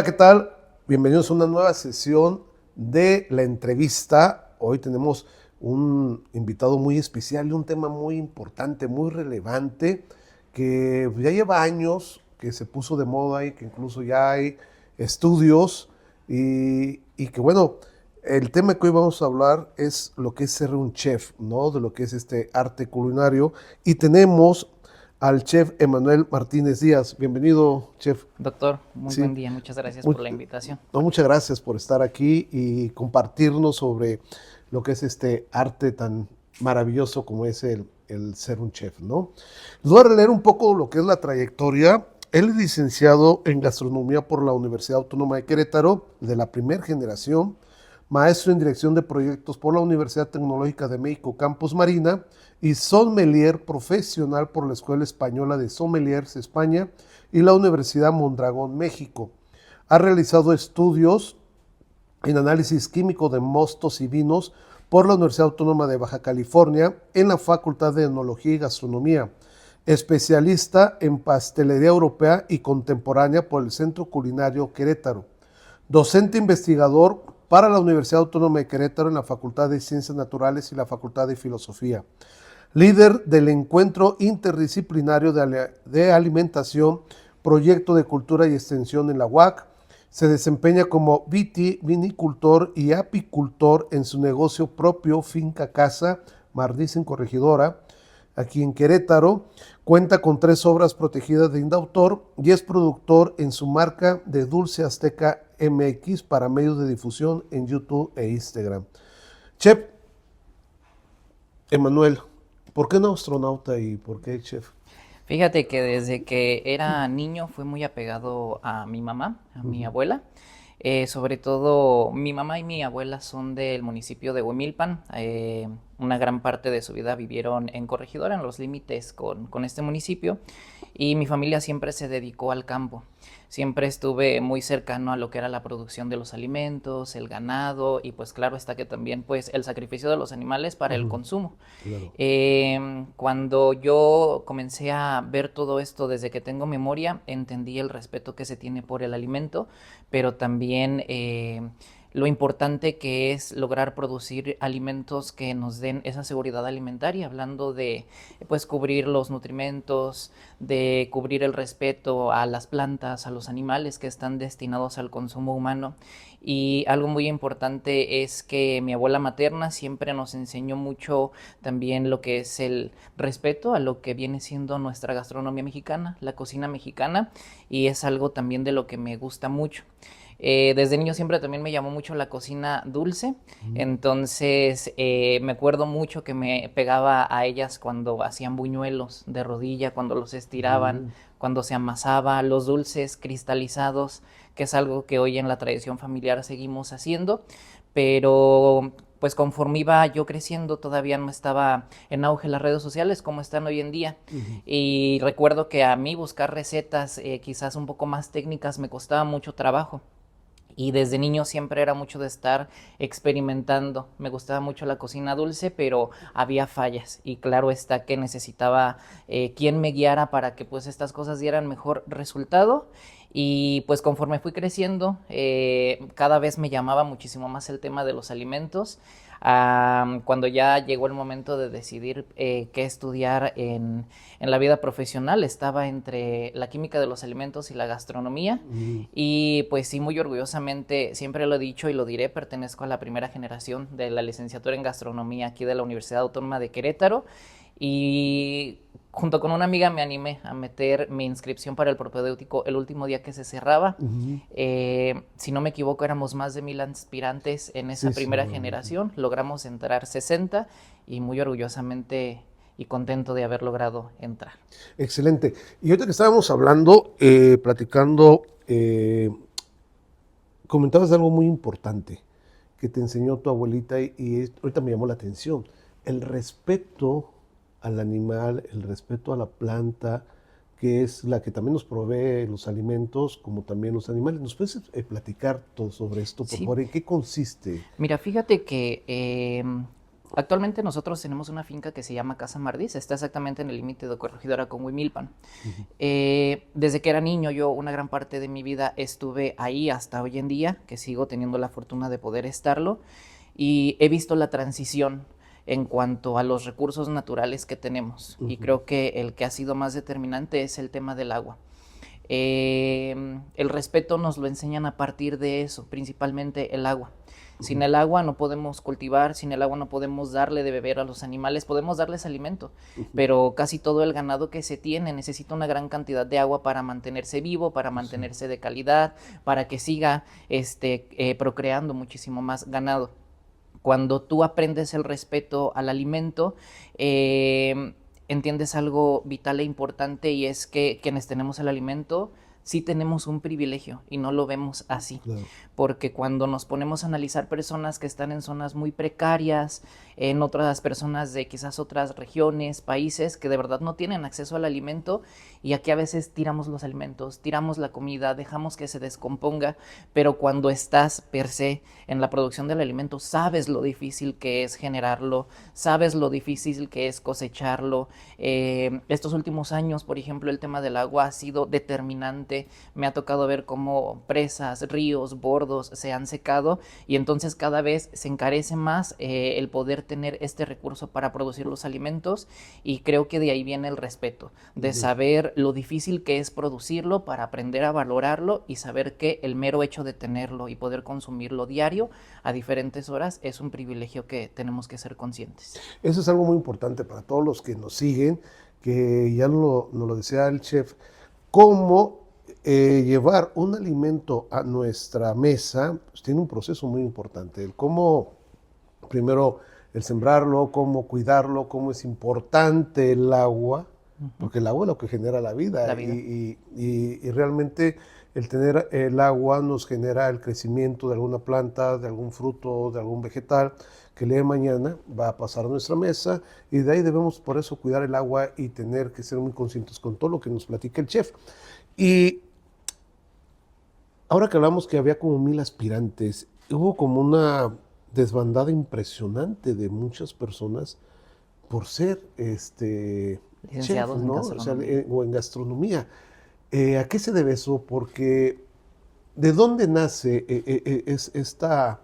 Hola, ¿qué tal? Bienvenidos a una nueva sesión de la entrevista. Hoy tenemos un invitado muy especial y un tema muy importante, muy relevante, que ya lleva años que se puso de moda y que incluso ya hay estudios y que bueno, el tema que hoy vamos a hablar es lo que es ser un chef, ¿no? De lo que es este arte culinario y tenemos al chef Emanuel Martínez Díaz. Bienvenido, chef. Doctor, muy Sí, buen día. Muchas gracias mu- por la invitación. no, muchas gracias por estar aquí y compartirnos sobre lo que es este arte tan maravilloso como es el ser un chef, ¿no? Les voy a leer un poco lo que es la trayectoria. Él es licenciado en gastronomía por la Universidad Autónoma de Querétaro, de la primera generación, maestro en dirección de proyectos por la Universidad Tecnológica de México Campus Marina y sommelier profesional por la Escuela Española de Sommeliers España y la Universidad Mondragón México. Ha realizado estudios en análisis químico de mostos y vinos por la Universidad Autónoma de Baja California en la Facultad de Enología y Gastronomía. Especialista en pastelería europea y contemporánea por el Centro Culinario Querétaro. Docente investigador para la Universidad Autónoma de Querétaro en la Facultad de Ciencias Naturales y la Facultad de Filosofía. Líder del Encuentro Interdisciplinario de Alimentación, Proyecto de Cultura y Extensión en la UAC. Se desempeña como vinicultor y apicultor en su negocio propio Finca Casa, Mardiz en Corregidora, aquí en Querétaro. Cuenta con 3 obras protegidas de Indautor y es productor en su marca de Dulce Azteca MX para medios de difusión en YouTube e Instagram. Chef Emanuel, ¿por qué no astronauta y por qué chef? Fíjate que desde que era niño fui muy apegado a mi mamá, a mi abuela. Sobre todo, mi mamá y mi abuela son del municipio de Huimilpan. Una gran parte de su vida vivieron en Corregidora, en los límites con este municipio. Y mi familia siempre se dedicó al campo. Siempre estuve muy cercano a lo que era la producción de los alimentos, el ganado y pues claro está que también pues el sacrificio de los animales para el consumo. Claro. Cuando yo comencé a ver todo esto desde que tengo memoria, entendí el respeto que se tiene por el alimento, pero también lo importante que es lograr producir alimentos que nos den esa seguridad alimentaria, hablando de pues cubrir los nutrimentos, de cubrir el respeto a las plantas, a los animales que están destinados al consumo humano. Y algo muy importante es que mi abuela materna siempre nos enseñó mucho también lo que es el respeto a lo que viene siendo nuestra gastronomía mexicana, la cocina mexicana, y es algo también de lo que me gusta mucho. Desde niño siempre también me llamó mucho la cocina dulce, entonces me acuerdo mucho que me pegaba a ellas cuando hacían buñuelos de rodilla, cuando los estiraban, cuando se amasaba, los dulces cristalizados, que es algo que hoy en la tradición familiar seguimos haciendo, pero pues conforme iba yo creciendo todavía no estaba en auge las redes sociales como están hoy en día. Y recuerdo que a mí buscar recetas quizás un poco más técnicas me costaba mucho trabajo. Y desde niño siempre era mucho de estar experimentando. Me gustaba mucho la cocina dulce, pero había fallas. Y claro está que necesitaba quien me guiara para que pues estas cosas dieran mejor resultado. Y pues conforme fui creciendo, cada vez me llamaba muchísimo más el tema de los alimentos. Cuando ya llegó el momento de decidir qué estudiar en la vida profesional, estaba entre la química de los alimentos y la gastronomía. Y pues sí, muy orgullosamente, siempre lo he dicho y lo diré, pertenezco a la primera generación de la licenciatura en gastronomía aquí de la Universidad Autónoma de Querétaro. Y junto con una amiga me animé a meter mi inscripción para el propedéutico el último día que se cerraba. Si no me equivoco, éramos más de 1000 aspirantes en esa Sí, primera seguramente. generación. Logramos entrar 60 y muy orgullosamente y contento de haber logrado entrar. Excelente. Y ahorita que estábamos hablando, platicando, comentabas algo muy importante que te enseñó tu abuelita y ahorita me llamó la atención. El respeto al animal, el respeto a la planta, que es la que también nos provee los alimentos, como también los animales. ¿Nos puedes platicar todo sobre esto, por Sí, favor? ¿En qué consiste? mira, fíjate que Actualmente nosotros tenemos una finca que se llama Casa Mardiz, está exactamente en el límite de Corregidora con Huimilpan. Desde que era niño, yo una gran parte de mi vida estuve ahí hasta hoy en día, que sigo teniendo la fortuna de poder estarlo, y he visto la transición en cuanto a los recursos naturales que tenemos. Y creo que el que ha sido más determinante es el tema del agua. El respeto nos lo enseñan a partir de eso, principalmente el agua. Sin el agua no podemos cultivar, sin el agua no podemos darle de beber a los animales, podemos darles alimento, pero casi todo el ganado que se tiene necesita una gran cantidad de agua para mantenerse vivo, para mantenerse de calidad, para que siga procreando muchísimo más ganado. Cuando tú aprendes el respeto al alimento, entiendes algo vital e importante, y es que quienes tenemos el alimento sí tenemos un privilegio y no lo vemos así. Claro. Porque cuando nos ponemos a analizar personas que están en zonas muy precarias, en otras personas de quizás otras regiones, países que de verdad no tienen acceso al alimento, y aquí a veces tiramos los alimentos, tiramos la comida, dejamos que se descomponga, pero cuando estás per se en la producción del alimento, sabes lo difícil que es generarlo, sabes lo difícil que es cosecharlo. Estos últimos años, por ejemplo, el tema del agua ha sido determinante. Me ha tocado ver cómo presas, ríos, bordos se han secado, y entonces cada vez se encarece más el poder tener este recurso para producir los alimentos, y creo que de ahí viene el respeto, de saber lo difícil que es producirlo para aprender a valorarlo y saber que el mero hecho de tenerlo y poder consumirlo diario a diferentes horas es un privilegio que tenemos que ser conscientes. Eso es algo muy importante para todos los que nos siguen, que ya nos lo decía el chef, cómo llevar un alimento a nuestra mesa, pues tiene un proceso muy importante, el cómo primero el sembrarlo, cómo cuidarlo, cómo es importante el agua, porque el agua es lo que genera la vida. La vida. Y realmente el tener el agua nos genera el crecimiento de alguna planta, de algún fruto, de algún vegetal, que el día de mañana va a pasar a nuestra mesa, y de ahí debemos por eso cuidar el agua y tener que ser muy conscientes con todo lo que nos platica el chef. Y ahora que hablamos que había como 1000 aspirantes, hubo como una desbandada impresionante de muchas personas por ser licenciados chef, ¿no? en gastronomía. O sea, o en gastronomía. ¿A qué se debe eso? Porque ¿de dónde nace es esta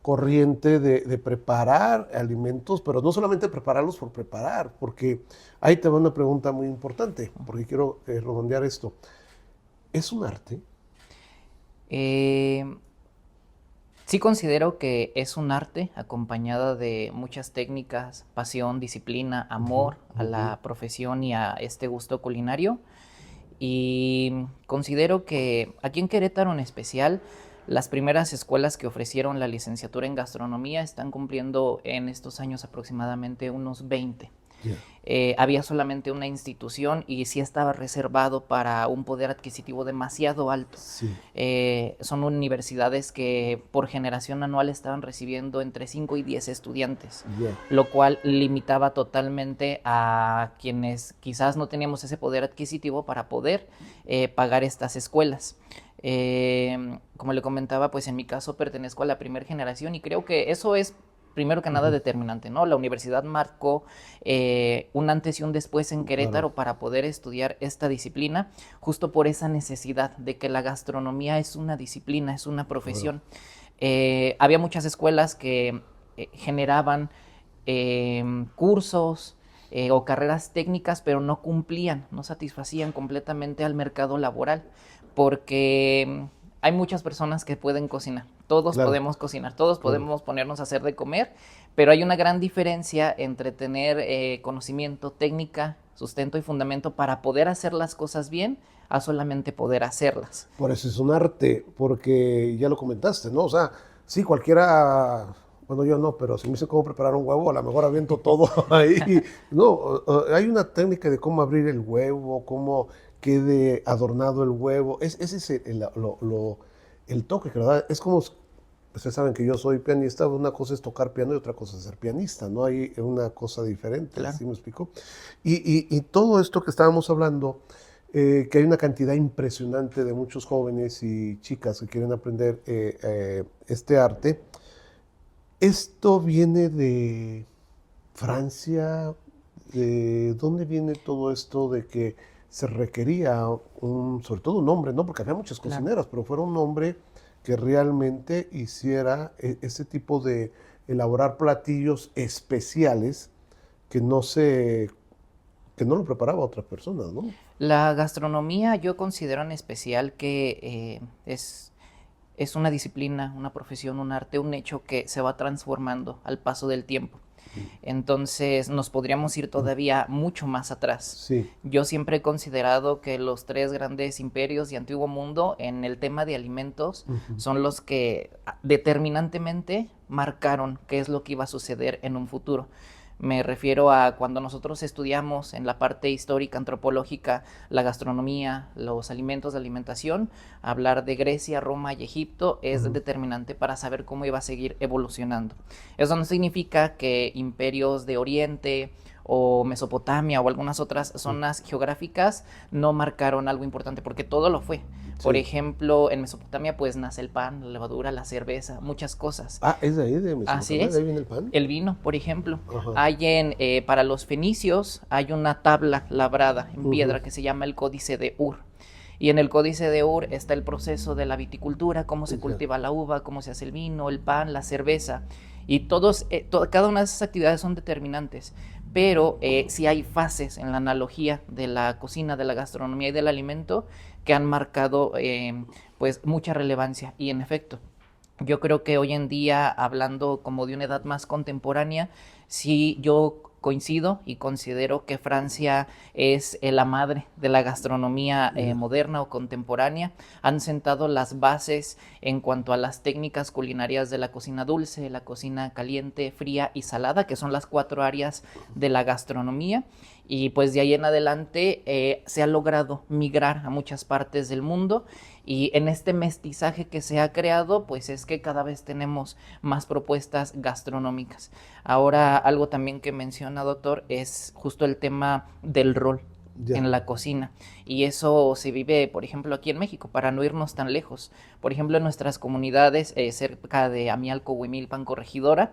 corriente de preparar alimentos, pero no solamente prepararlos por preparar? Porque ahí te va una pregunta muy importante, porque quiero redondear esto. ¿Es un arte? Sí considero que es un arte acompañada de muchas técnicas, pasión, disciplina, amor a la profesión y a este gusto culinario. Y considero que aquí en Querétaro en especial, las primeras escuelas que ofrecieron la licenciatura en gastronomía están cumpliendo en estos años aproximadamente unos 20. Había solamente una institución y sí estaba reservado para un poder adquisitivo demasiado alto. Sí. Son universidades que por generación anual estaban recibiendo entre 5 y 10 estudiantes, lo cual limitaba totalmente a quienes quizás no teníamos ese poder adquisitivo para poder pagar estas escuelas. Como le comentaba, pues en mi caso pertenezco a la primera generación y creo que eso es primero que nada determinante, ¿no? La universidad marcó un antes y un después en Querétaro para poder estudiar esta disciplina, justo por esa necesidad de que la gastronomía es una disciplina, es una profesión. Había muchas escuelas que generaban cursos o carreras técnicas, pero no cumplían, no satisfacían completamente al mercado laboral, porque hay muchas personas que pueden cocinar, todos podemos cocinar, todos podemos ponernos a hacer de comer, pero hay una gran diferencia entre tener conocimiento, técnica, sustento y fundamento para poder hacer las cosas bien, a solamente poder hacerlas. Por eso es un arte, porque ya lo comentaste, ¿no? O sea, sí, cualquiera, bueno, yo no, pero si me dice cómo preparar un huevo, a lo mejor aviento todo ahí. No, hay una técnica de cómo abrir el huevo, cómo quede adornado el huevo. Ese es el toque, ¿verdad? Es como, ustedes saben que yo soy pianista, una cosa es tocar piano y otra cosa es ser pianista, ¿no? Hay una cosa diferente, Claro. ¿sí me explico? Y todo esto que estábamos hablando, que hay una cantidad impresionante de muchos jóvenes y chicas que quieren aprender este arte, esto viene Francia, ¿de dónde viene todo esto de que se requería sobre todo un hombre, ¿no? Porque había muchas Claro. cocineras, pero fuera un hombre que realmente hiciera ese tipo de elaborar platillos especiales que que no lo preparaba otra persona, ¿no? La gastronomía yo considero en especial que es una disciplina, una profesión, un arte, un hecho que se va transformando al paso del tiempo. Entonces nos podríamos ir todavía mucho más atrás. Sí. Yo siempre he considerado que los tres grandes imperios de Antiguo Mundo en el tema de alimentos son los que determinantemente marcaron qué es lo que iba a suceder en un futuro. Me refiero a cuando nosotros estudiamos en la parte histórica, antropológica, la gastronomía, los alimentos, la alimentación, hablar de Grecia, Roma y Egipto es determinante para saber cómo iba a seguir evolucionando. Eso no significa que imperios de Oriente o Mesopotamia o algunas otras zonas geográficas no marcaron algo importante, porque todo lo fue. Por Sí. ejemplo, en Mesopotamia pues nace el pan, la levadura, la cerveza, muchas cosas. Ah, es de ahí, de Así Mesopotamia, de es. ahí viene el pan. El vino, por ejemplo. Ajá. Para los fenicios hay una tabla labrada en piedra que se llama el Códice de Ur. Y en el Códice de Ur está el proceso de la viticultura, cómo se cultiva la uva, cómo se hace el vino, el pan, la cerveza. Y cada una de esas actividades son determinantes. Pero sí hay fases en la analogía de la cocina, de la gastronomía y del alimento que han marcado pues mucha relevancia. Y en efecto, yo creo que hoy en día, hablando como de una edad más contemporánea, sí yo coincido y considero que Francia es la madre de la gastronomía moderna o contemporánea. Han sentado las bases en cuanto a las técnicas culinarias de la cocina dulce, la cocina caliente, fría y salada, que son las 4 áreas de la gastronomía. Y pues de ahí en adelante se ha logrado migrar a muchas partes del mundo, y en este mestizaje que se ha creado pues es que cada vez tenemos más propuestas gastronómicas. Ahora algo también que menciona, doctor, es justo el tema del rol Ya. en la cocina, y eso se vive por ejemplo aquí en México, para no irnos tan lejos. Por ejemplo, en nuestras comunidades cerca de Amialco, Huimilpan, Corregidora,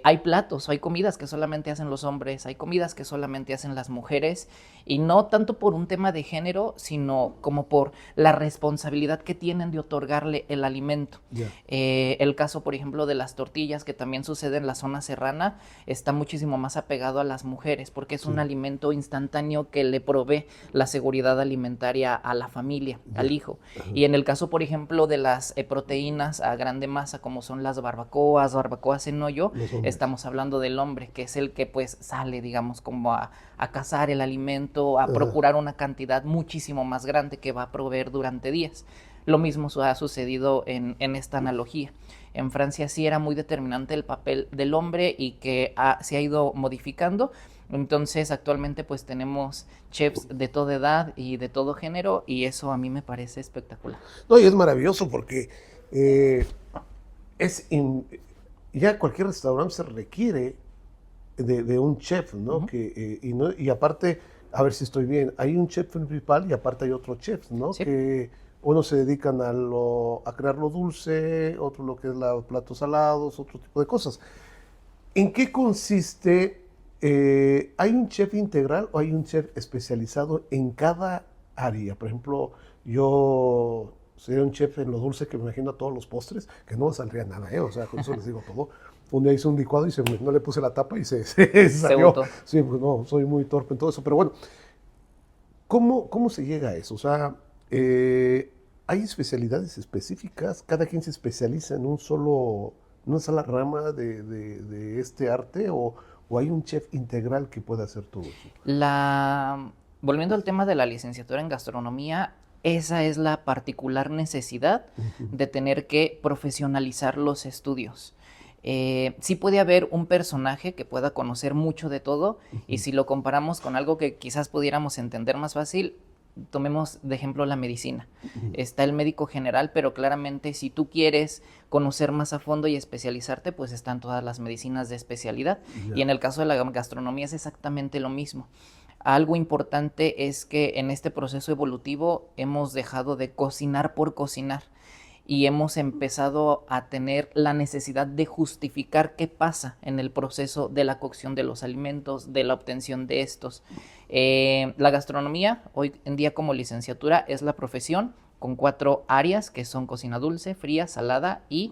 hay platos, hay comidas que solamente hacen los hombres, hay comidas que solamente hacen las mujeres, y no tanto por un tema de género, sino como por la responsabilidad que tienen de otorgarle el alimento. Ya. El caso, por ejemplo, de las tortillas, que también sucede en la zona serrana, está muchísimo más apegado a las mujeres, porque es un alimento instantáneo que le provee la seguridad alimentaria a la familia, al hijo. Y en el caso, por ejemplo, de las proteínas a grande masa, como son las barbacoas en hoyo, estamos hablando del hombre, que es el que pues sale, digamos, como a cazar el alimento, a procurar una cantidad muchísimo más grande que va a proveer durante días. Lo mismo ha sucedido en esta analogía. En Francia sí era muy determinante el papel del hombre, y que se ha ido modificando. Entonces actualmente pues tenemos chefs de toda edad y de todo género, y eso a mí me parece espectacular. No, y es maravilloso porque ya cualquier restaurante se requiere de un chef, ¿no? Y aparte, a ver si estoy bien, hay un chef principal y aparte hay otros chefs, ¿no? Sí. Que unos se dedican a crear lo dulce, otro lo que es los platos salados, otro tipo de cosas. ¿En qué consiste? ¿Hay un chef integral o hay un chef especializado en cada área? Por ejemplo, yo sería un chef en lo dulce, que me imagino a todos los postres, que no me saldría nada, ¿eh? O sea, con eso les digo todo. Un día hice un licuado y no le puse la tapa y se salió. botó. Sí, pues no, soy muy torpe en todo eso. Pero bueno, ¿cómo se llega a eso? O sea, ¿hay especialidades específicas? ¿Cada quien se especializa en una sola rama de este arte? ¿O hay un chef integral que pueda hacer todo eso? Volviendo al tema de la licenciatura en gastronomía, esa es la particular necesidad de tener que profesionalizar los estudios. Sí puede haber un personaje que pueda conocer mucho de todo, y si lo comparamos con algo que quizás pudiéramos entender más fácil, tomemos de ejemplo la medicina. Está el médico general, pero claramente si tú quieres conocer más a fondo y especializarte, pues están todas las medicinas de especialidad. Y en el caso de la gastronomía es exactamente lo mismo. Algo importante es que en este proceso evolutivo hemos dejado de cocinar por cocinar, y hemos empezado a tener la necesidad de justificar qué pasa en el proceso de la cocción de los alimentos, de la obtención de estos. La gastronomía, hoy en día como licenciatura, es la profesión con 4 áreas que son cocina dulce, fría, salada y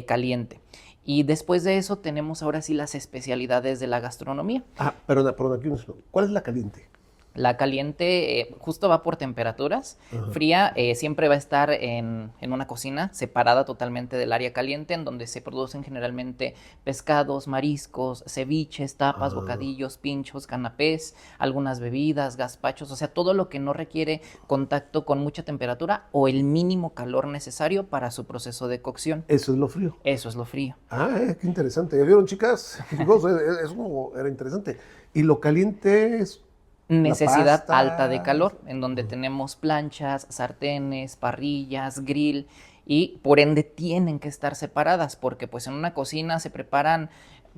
caliente. Y después de eso tenemos ahora sí las especialidades de la gastronomía. Perdón, aquí ¿cuál es la caliente? La caliente justo va por temperaturas. Ajá. Fría siempre va a estar en una cocina separada totalmente del área caliente, en donde se producen generalmente pescados, mariscos, ceviches, tapas, bocadillos, pinchos, canapés, algunas bebidas, gazpachos, o sea, todo lo que no requiere contacto con mucha temperatura o el mínimo calor necesario para su proceso de cocción. Eso es lo frío. Eso es lo frío. Qué interesante. ¿Ya vieron, chicas? Chicos, eso era interesante. Y lo caliente es Necesidad pasta. alta de calor, en donde tenemos planchas, sartenes, parrillas, grill, y por ende tienen que estar separadas, porque pues en una cocina se preparan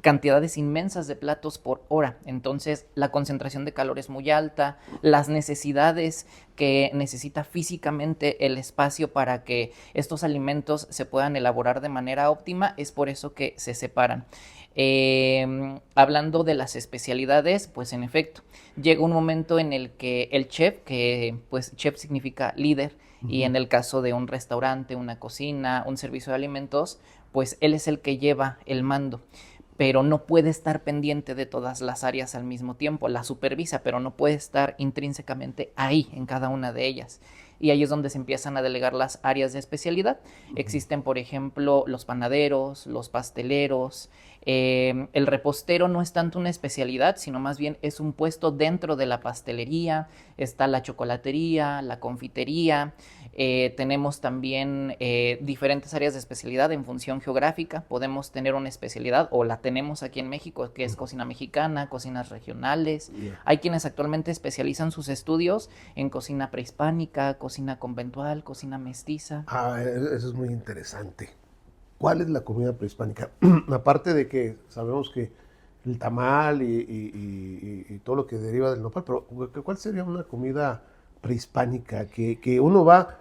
cantidades inmensas de platos por hora, entonces la concentración de calor es muy alta, las necesidades que necesita físicamente el espacio para que estos alimentos se puedan elaborar de manera óptima, es por eso que se separan. Hablando de las especialidades, pues en efecto, llega un momento en el que el chef, que pues chef significa líder, y en el caso de un restaurante, una cocina, un servicio de alimentos, pues él es el que lleva el mando, pero no puede estar pendiente de todas las áreas al mismo tiempo, la supervisa, pero no puede estar intrínsecamente ahí en cada una de ellas. Y ahí es donde se empiezan a delegar las áreas de especialidad. Existen, por ejemplo, los panaderos, los pasteleros. El repostero no es tanto una especialidad, sino más bien es un puesto dentro de la pastelería. Está la chocolatería, la confitería. Tenemos también diferentes áreas de especialidad en función geográfica. Podemos tener una especialidad, o la tenemos aquí en México, que es cocina mexicana, cocinas regionales. Hay quienes actualmente especializan sus estudios en cocina prehispánica, cocina conventual, cocina mestiza. Eso es muy interesante. ¿Cuál es la comida prehispánica? Aparte de que sabemos que el tamal y todo lo que deriva del nopal, pero ¿cuál sería una comida prehispánica? Que uno va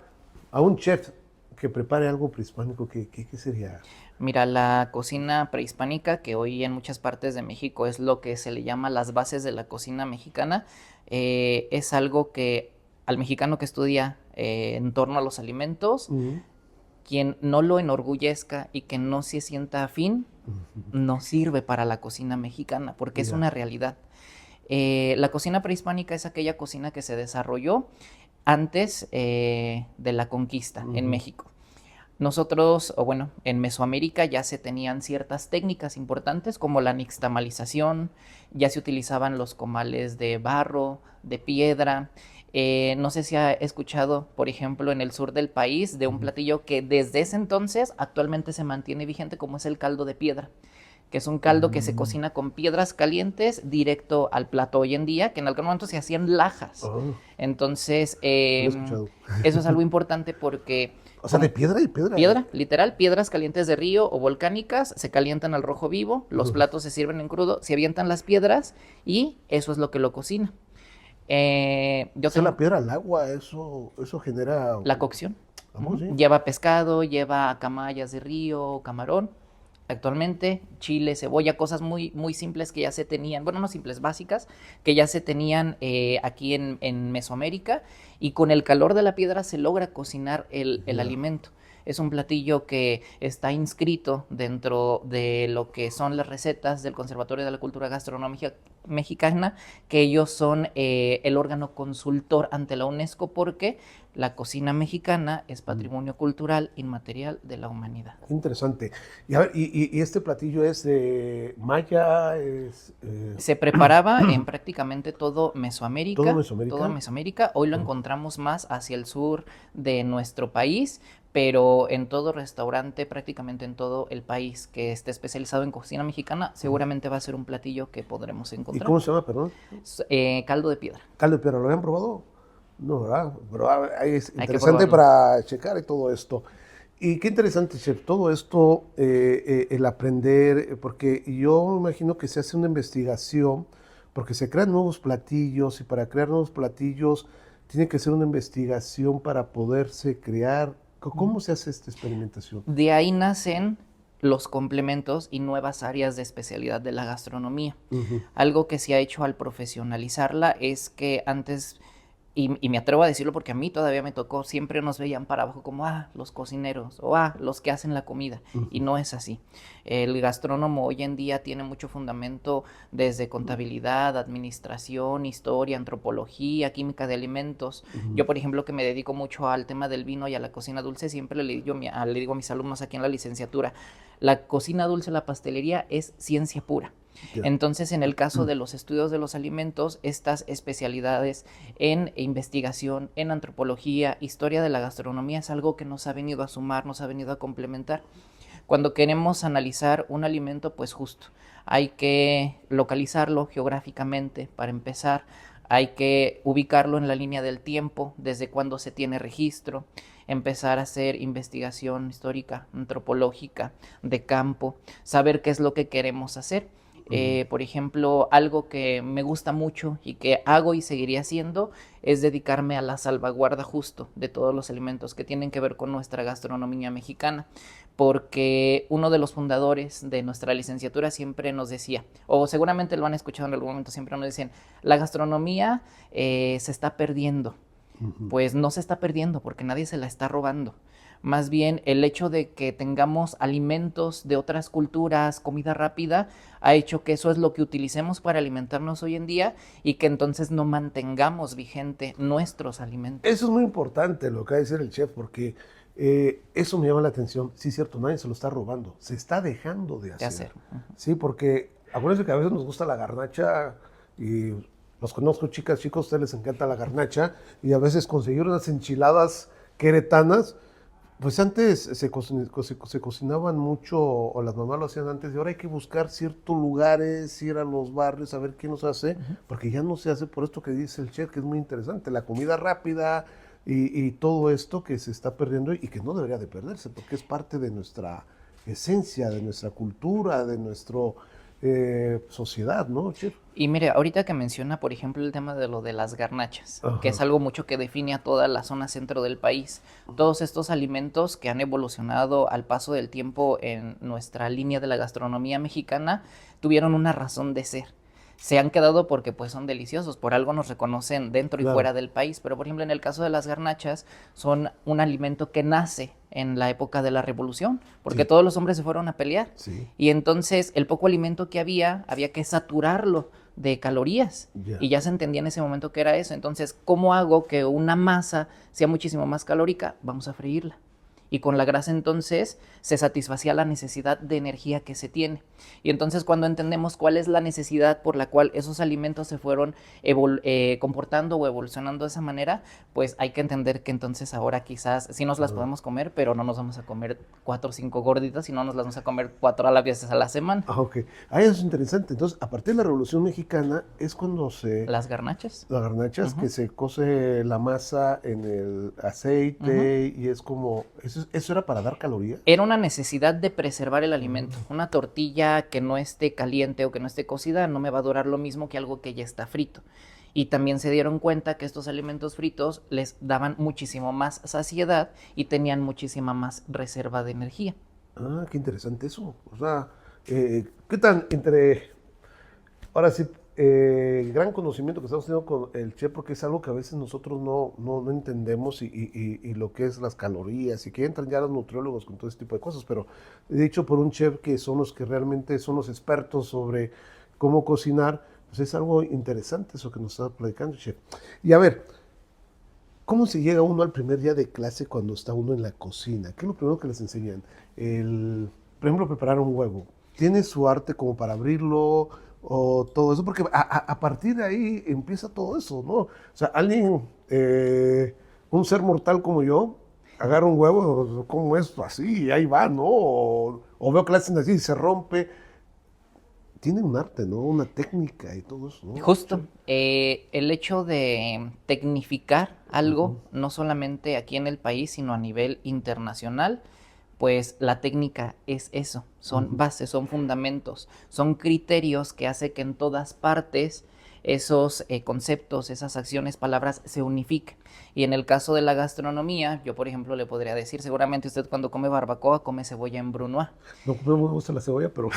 a un chef que prepare algo prehispánico, ¿qué sería? Mira, la cocina prehispánica, que hoy en muchas partes de México es lo que se le llama las bases de la cocina mexicana, es algo que al mexicano que estudia en torno a los alimentos, quien no lo enorgullezca y que no se sienta afín, no sirve para la cocina mexicana, porque es una realidad. La cocina prehispánica es aquella cocina que se desarrolló antes de la conquista en México. Nosotros, o bueno, en Mesoamérica ya se tenían ciertas técnicas importantes como la nixtamalización, ya se utilizaban los comales de barro, de piedra. No sé si ha escuchado, por ejemplo, en el sur del país, de un platillo que desde ese entonces actualmente se mantiene vigente, como es el caldo de piedra, que es un caldo que se cocina con piedras calientes directo al plato hoy en día, que en algún momento se hacían lajas. Entonces, eso es algo importante porque... O sea, de piedra y piedra. Piedra, literal, piedras calientes de río o volcánicas, se calientan al rojo vivo, los platos se sirven en crudo, se avientan las piedras y eso es lo que lo cocina. La piedra al agua, eso genera... La cocción. ¿Sí? Lleva pescado, lleva camayas de río, camarón. Actualmente, chile, cebolla, cosas muy, muy simples que ya se tenían, bueno, no simples, básicas, que ya se tenían aquí en Mesoamérica, y con el calor de la piedra se logra cocinar el alimento. Es un platillo que está inscrito dentro de lo que son las recetas del Conservatorio de la Cultura Gastronómica Mexicana, que ellos son el órgano consultor ante la UNESCO, porque la cocina mexicana es patrimonio cultural inmaterial de la humanidad. Interesante. Y a ver, ¿y este platillo es maya? Se preparaba en prácticamente todo Mesoamérica. ¿Todo Mesoamérica? Todo Mesoamérica. Hoy lo encontramos más hacia el sur de nuestro país, pero en todo restaurante, prácticamente en todo el país que esté especializado en cocina mexicana, seguramente va a ser un platillo que podremos encontrar. ¿Y cómo se llama, perdón? Caldo de piedra. Caldo de piedra, ¿lo habían probado? No, ¿verdad? Pero es interesante para checar y todo esto. Y qué interesante, chef, todo esto, el aprender, porque yo me imagino que se hace una investigación, porque se crean nuevos platillos, y para crear nuevos platillos tiene que ser una investigación para poderse crear ¿Cómo se hace esta experimentación? De ahí nacen los complementos y nuevas áreas de especialidad de la gastronomía. Algo que se ha hecho al profesionalizarla es que antes, y me atrevo a decirlo porque a mí todavía me tocó, siempre nos veían para abajo como, los cocineros, o los que hacen la comida, y no es así. El gastrónomo hoy en día tiene mucho fundamento desde contabilidad, administración, historia, antropología, química de alimentos. Yo, por ejemplo, que me dedico mucho al tema del vino y a la cocina dulce, siempre le digo a mis alumnos aquí en la licenciatura, la cocina dulce, la pastelería es ciencia pura. Entonces, en el caso de los estudios de los alimentos, estas especialidades en investigación, en antropología, historia de la gastronomía, es algo que nos ha venido a sumar, nos ha venido a complementar. Cuando queremos analizar un alimento, pues justo, hay que localizarlo geográficamente para empezar, hay que ubicarlo en la línea del tiempo, desde cuándo se tiene registro, empezar a hacer investigación histórica, antropológica, de campo, saber qué es lo que queremos hacer. Por ejemplo, algo que me gusta mucho y que hago y seguiría haciendo es dedicarme a la salvaguarda justo de todos los alimentos que tienen que ver con nuestra gastronomía mexicana, porque uno de los fundadores de nuestra licenciatura siempre nos decía, o seguramente lo han escuchado en algún momento, siempre nos decían, la gastronomía se está perdiendo. Pues no se está perdiendo porque nadie se la está robando. Más bien el hecho de que tengamos alimentos de otras culturas, comida rápida, ha hecho que eso es lo que utilicemos para alimentarnos hoy en día y que entonces no mantengamos vigente nuestros alimentos. Eso es muy importante lo que va a decir el chef, porque eso me llama la atención. Sí, cierto, nadie se lo está robando, se está dejando de hacer. Sí, porque acuérdense que a veces nos gusta la garnacha y los conozco, chicas, chicos, a ustedes les encanta la garnacha y a veces conseguir unas enchiladas queretanas. Pues antes se cocinaban mucho, o las mamás lo hacían antes, y ahora hay que buscar ciertos lugares, ir a los barrios, a ver qué nos hace, porque ya no se hace por esto que dice el chef, que es muy interesante, la comida rápida y todo esto que se está perdiendo y que no debería de perderse, porque es parte de nuestra esencia, de nuestra cultura, de nuestra sociedad, ¿no, chef? Y mire, ahorita que menciona, por ejemplo, el tema de lo de las garnachas, que es algo mucho que define a toda la zona centro del país, todos estos alimentos que han evolucionado al paso del tiempo en nuestra línea de la gastronomía mexicana, tuvieron una razón de ser. Se han quedado porque pues son deliciosos, por algo nos reconocen dentro y fuera del país, pero por ejemplo en el caso de las garnachas son un alimento que nace en la época de la revolución, porque todos los hombres se fueron a pelear y entonces el poco alimento que había que saturarlo de calorías y ya se entendía en ese momento que era eso. Entonces, ¿cómo hago que una masa sea muchísimo más calórica? Vamos a freírla. Y con la grasa entonces se satisfacía la necesidad de energía que se tiene. Y entonces cuando entendemos cuál es la necesidad por la cual esos alimentos se fueron comportando o evolucionando de esa manera, pues hay que entender que entonces ahora quizás sí nos las podemos comer, pero no nos vamos a comer 4 o 5 gorditas, sino nos las vamos a comer 4 a las veces a la semana. Ok. Eso es interesante. Entonces, a partir de la Revolución Mexicana es cuando se... Las garnachas. Las garnachas, que se cose la masa en el aceite y es como... ¿Eso era para dar calorías? Era una necesidad de preservar el alimento. Una tortilla que no esté caliente o que no esté cocida no me va a durar lo mismo que algo que ya está frito. Y también se dieron cuenta que estos alimentos fritos les daban muchísimo más saciedad y tenían muchísima más reserva de energía. Ah, qué interesante eso. O sea, ¿qué tan entre... Ahora sí, gran conocimiento que estamos teniendo con el chef, porque es algo que a veces nosotros no entendemos y lo que es las calorías y que entran ya los nutriólogos con todo este tipo de cosas, pero dicho por un chef que son los que realmente son los expertos sobre cómo cocinar, pues es algo interesante eso que nos está platicando, chef. Y a ver, ¿cómo se llega uno al primer día de clase cuando está uno en la cocina? ¿Qué es lo primero que les enseñan? Por ejemplo, preparar un huevo. ¿Tiene su arte como para abrirlo? O todo eso, porque a partir de ahí empieza todo eso, ¿no? O sea, alguien, un ser mortal como yo, agarra un huevo, como esto, así, y ahí va, ¿no? O veo que lo hacen así y se rompe. Tiene un arte, ¿no? Una técnica y todo eso, ¿no? Justo, el hecho de tecnificar algo, no solamente aquí en el país, sino a nivel internacional, pues la técnica es eso, son bases, son fundamentos, son criterios que hace que en todas partes esos conceptos, esas acciones, palabras se unifiquen. Y en el caso de la gastronomía, yo por ejemplo le podría decir, seguramente usted cuando come barbacoa come cebolla en brunoise. No me gusta la cebolla, pero...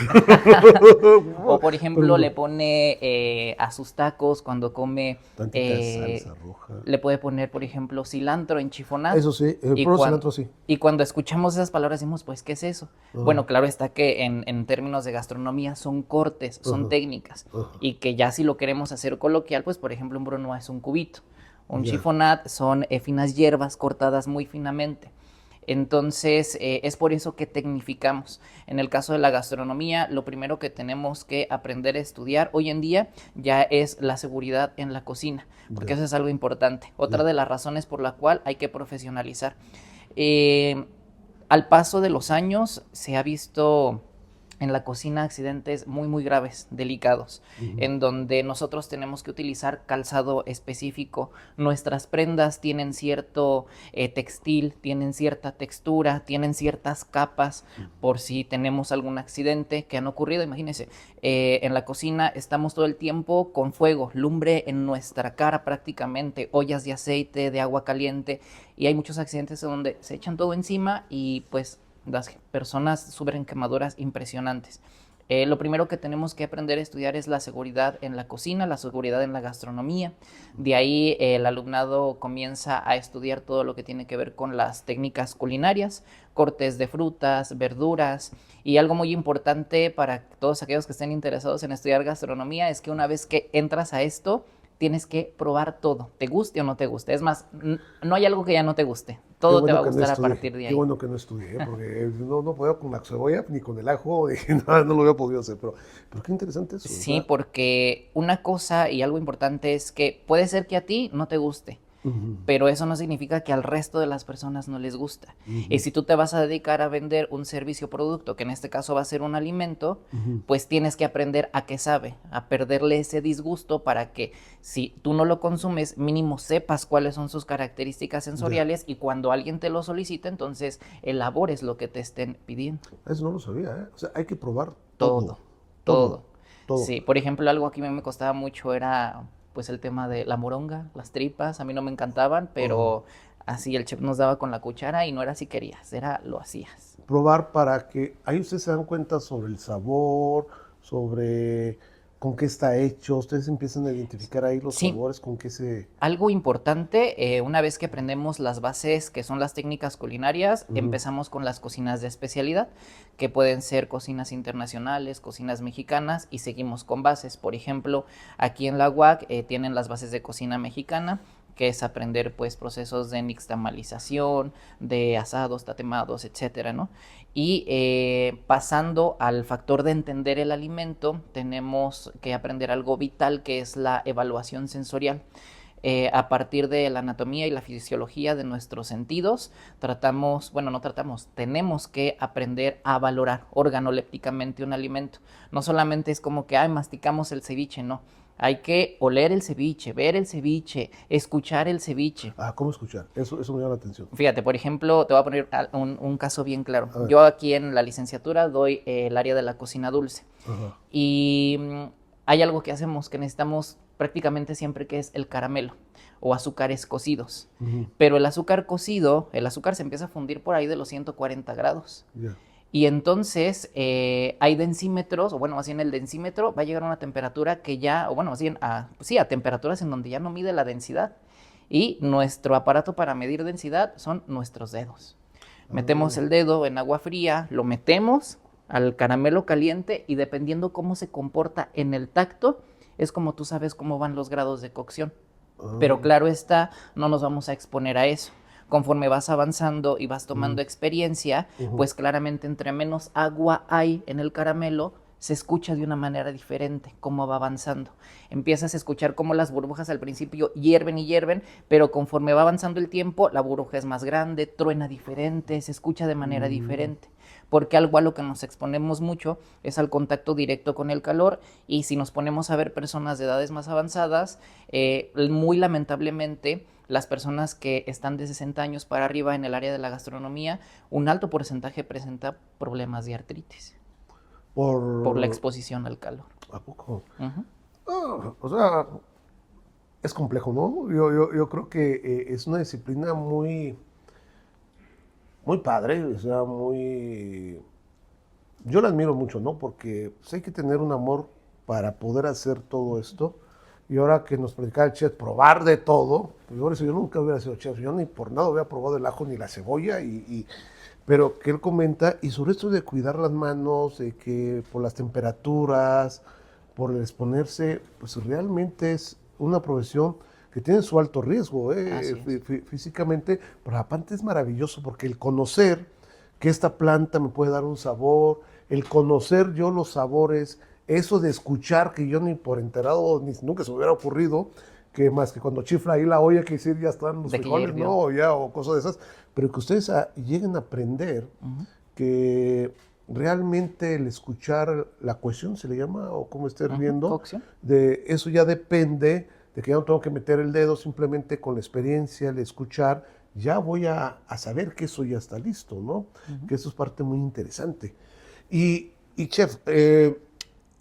O por ejemplo le pero pone a sus tacos cuando come, tantita salsa roja. le puede poner por ejemplo cilantro en chifonada. Eso sí, el puro cilantro sí. Y cuando escuchamos esas palabras decimos, pues, ¿qué es eso? Bueno, claro está que en términos de gastronomía son cortes, son técnicas. Y que ya si lo queremos hacer coloquial, pues, por ejemplo, un brunoise es un cubito. Un chiffonade son finas hierbas cortadas muy finamente. Entonces, es por eso que tecnificamos. En el caso de la gastronomía, lo primero que tenemos que aprender a estudiar hoy en día ya es la seguridad en la cocina, porque eso es algo importante. Otra de las razones por la cual hay que profesionalizar. Al paso de los años se ha visto en la cocina accidentes muy muy graves, delicados, en donde nosotros tenemos que utilizar calzado específico. Nuestras prendas tienen cierto textil, tienen cierta textura, tienen ciertas capas por si tenemos algún accidente que han ocurrido. Imagínense, en la cocina estamos todo el tiempo con fuego, lumbre en nuestra cara prácticamente, ollas de aceite, de agua caliente, y hay muchos accidentes en donde se echan todo encima y pues las personas sufren quemaduras impresionantes. Lo primero que tenemos que aprender a estudiar es la seguridad en la cocina, la seguridad en la gastronomía. De ahí el alumnado comienza a estudiar todo lo que tiene que ver con las técnicas culinarias, cortes de frutas, verduras, y algo muy importante para todos aquellos que estén interesados en estudiar gastronomía es que una vez que entras a esto, tienes que probar todo, te guste o no te guste. Es más, no hay algo que ya no te guste. Todo te va a gustar a partir de ahí. Qué bueno que no estudié, porque no podía con la cebolla ni con el ajo, no lo había podido hacer, pero qué interesante eso. Sí, porque una cosa y algo importante es que puede ser que a ti no te guste, pero eso no significa que al resto de las personas no les gusta. Y si tú te vas a dedicar a vender un servicio o producto, que en este caso va a ser un alimento, pues tienes que aprender a qué sabe, a perderle ese disgusto para que si tú no lo consumes, mínimo sepas cuáles son sus características sensoriales y cuando alguien te lo solicita, entonces elabores lo que te estén pidiendo. Eso no lo sabía, ¿eh? O sea, hay que probar Todo. Todo. Sí, por ejemplo, algo que a mí me costaba mucho era pues el tema de la moronga, las tripas, a mí no me encantaban, pero así el chef nos daba con la cuchara y no era si querías, era lo hacías. Probar para que ahí ustedes se dan cuenta sobre el sabor, sobre con qué está hecho, ustedes empiezan a identificar ahí los sabores, con qué se... Algo importante, una vez que aprendemos las bases que son las técnicas culinarias, empezamos con las cocinas de especialidad, que pueden ser cocinas internacionales, cocinas mexicanas, y seguimos con bases. Por ejemplo, aquí en la UAC tienen las bases de cocina mexicana, que es aprender pues procesos de nixtamalización, de asados, tatemados, etcétera, ¿no? Y pasando al factor de entender el alimento, tenemos que aprender algo vital que es la evaluación sensorial. A partir de la anatomía y la fisiología de nuestros sentidos, tenemos que aprender a valorar organolépticamente un alimento. No solamente es como que, masticamos el ceviche, no. Hay que oler el ceviche, ver el ceviche, escuchar el ceviche. ¿Cómo escuchar? Eso me llama la atención. Fíjate, por ejemplo, te voy a poner un caso bien claro. Yo aquí en la licenciatura doy el área de la cocina dulce. Y hay algo que hacemos que necesitamos prácticamente siempre, que es el caramelo o azúcares cocidos. Pero el azúcar cocido, el azúcar se empieza a fundir por ahí de los 140 grados. Y entonces hay densímetros, o bueno, más bien el densímetro va a llegar a una temperatura que ya, o bueno, más bien a temperaturas en donde ya no mide la densidad. Y nuestro aparato para medir densidad son nuestros dedos. Metemos el dedo en agua fría, lo metemos al caramelo caliente y dependiendo cómo se comporta en el tacto, es como tú sabes cómo van los grados de cocción. Pero claro está, no nos vamos a exponer a eso. Conforme vas avanzando y vas tomando experiencia, pues claramente entre menos agua hay en el caramelo, se escucha de una manera diferente cómo va avanzando. Empiezas a escuchar cómo las burbujas al principio hierven y hierven, pero conforme va avanzando el tiempo, la burbuja es más grande, truena diferente, se escucha de manera diferente. Porque algo a lo que nos exponemos mucho es al contacto directo con el calor, y si nos ponemos a ver personas de edades más avanzadas, muy lamentablemente las personas que están de 60 años para arriba en el área de la gastronomía, un alto porcentaje presenta problemas de artritis por la exposición al calor. ¿A poco? O sea, es complejo, ¿no? Yo creo que es una disciplina muy, muy padre, o sea, muy... Yo la admiro mucho, ¿no? Porque pues, hay que tener un amor para poder hacer todo esto. Y ahora que nos platicaba el chef, probar de todo, pues por eso yo nunca hubiera sido chef, yo ni por nada hubiera probado el ajo ni la cebolla, pero que él comenta, y sobre esto de cuidar las manos, de que por las temperaturas, por el exponerse, pues realmente es una profesión que tiene su alto riesgo, Así es. físicamente, pero aparte es maravilloso porque el conocer que esta planta me puede dar un sabor, el conocer yo los sabores, eso de escuchar que yo ni por enterado, ni nunca se me hubiera ocurrido, que más que cuando chifla ahí la olla, que decir ya están los De que ya frijoles, hirvió. ¿no? O cosas de esas, pero que ustedes lleguen a aprender Ujú. que realmente el escuchar la cuestión se le llama, o cómo esté Ujú. hirviendo, Cocción. de eso ya depende de que ya no tengo que meter el dedo, simplemente con la experiencia, el escuchar, ya voy a saber que eso ya está listo, ¿no? Ujú. Que eso es parte muy interesante. Y chef,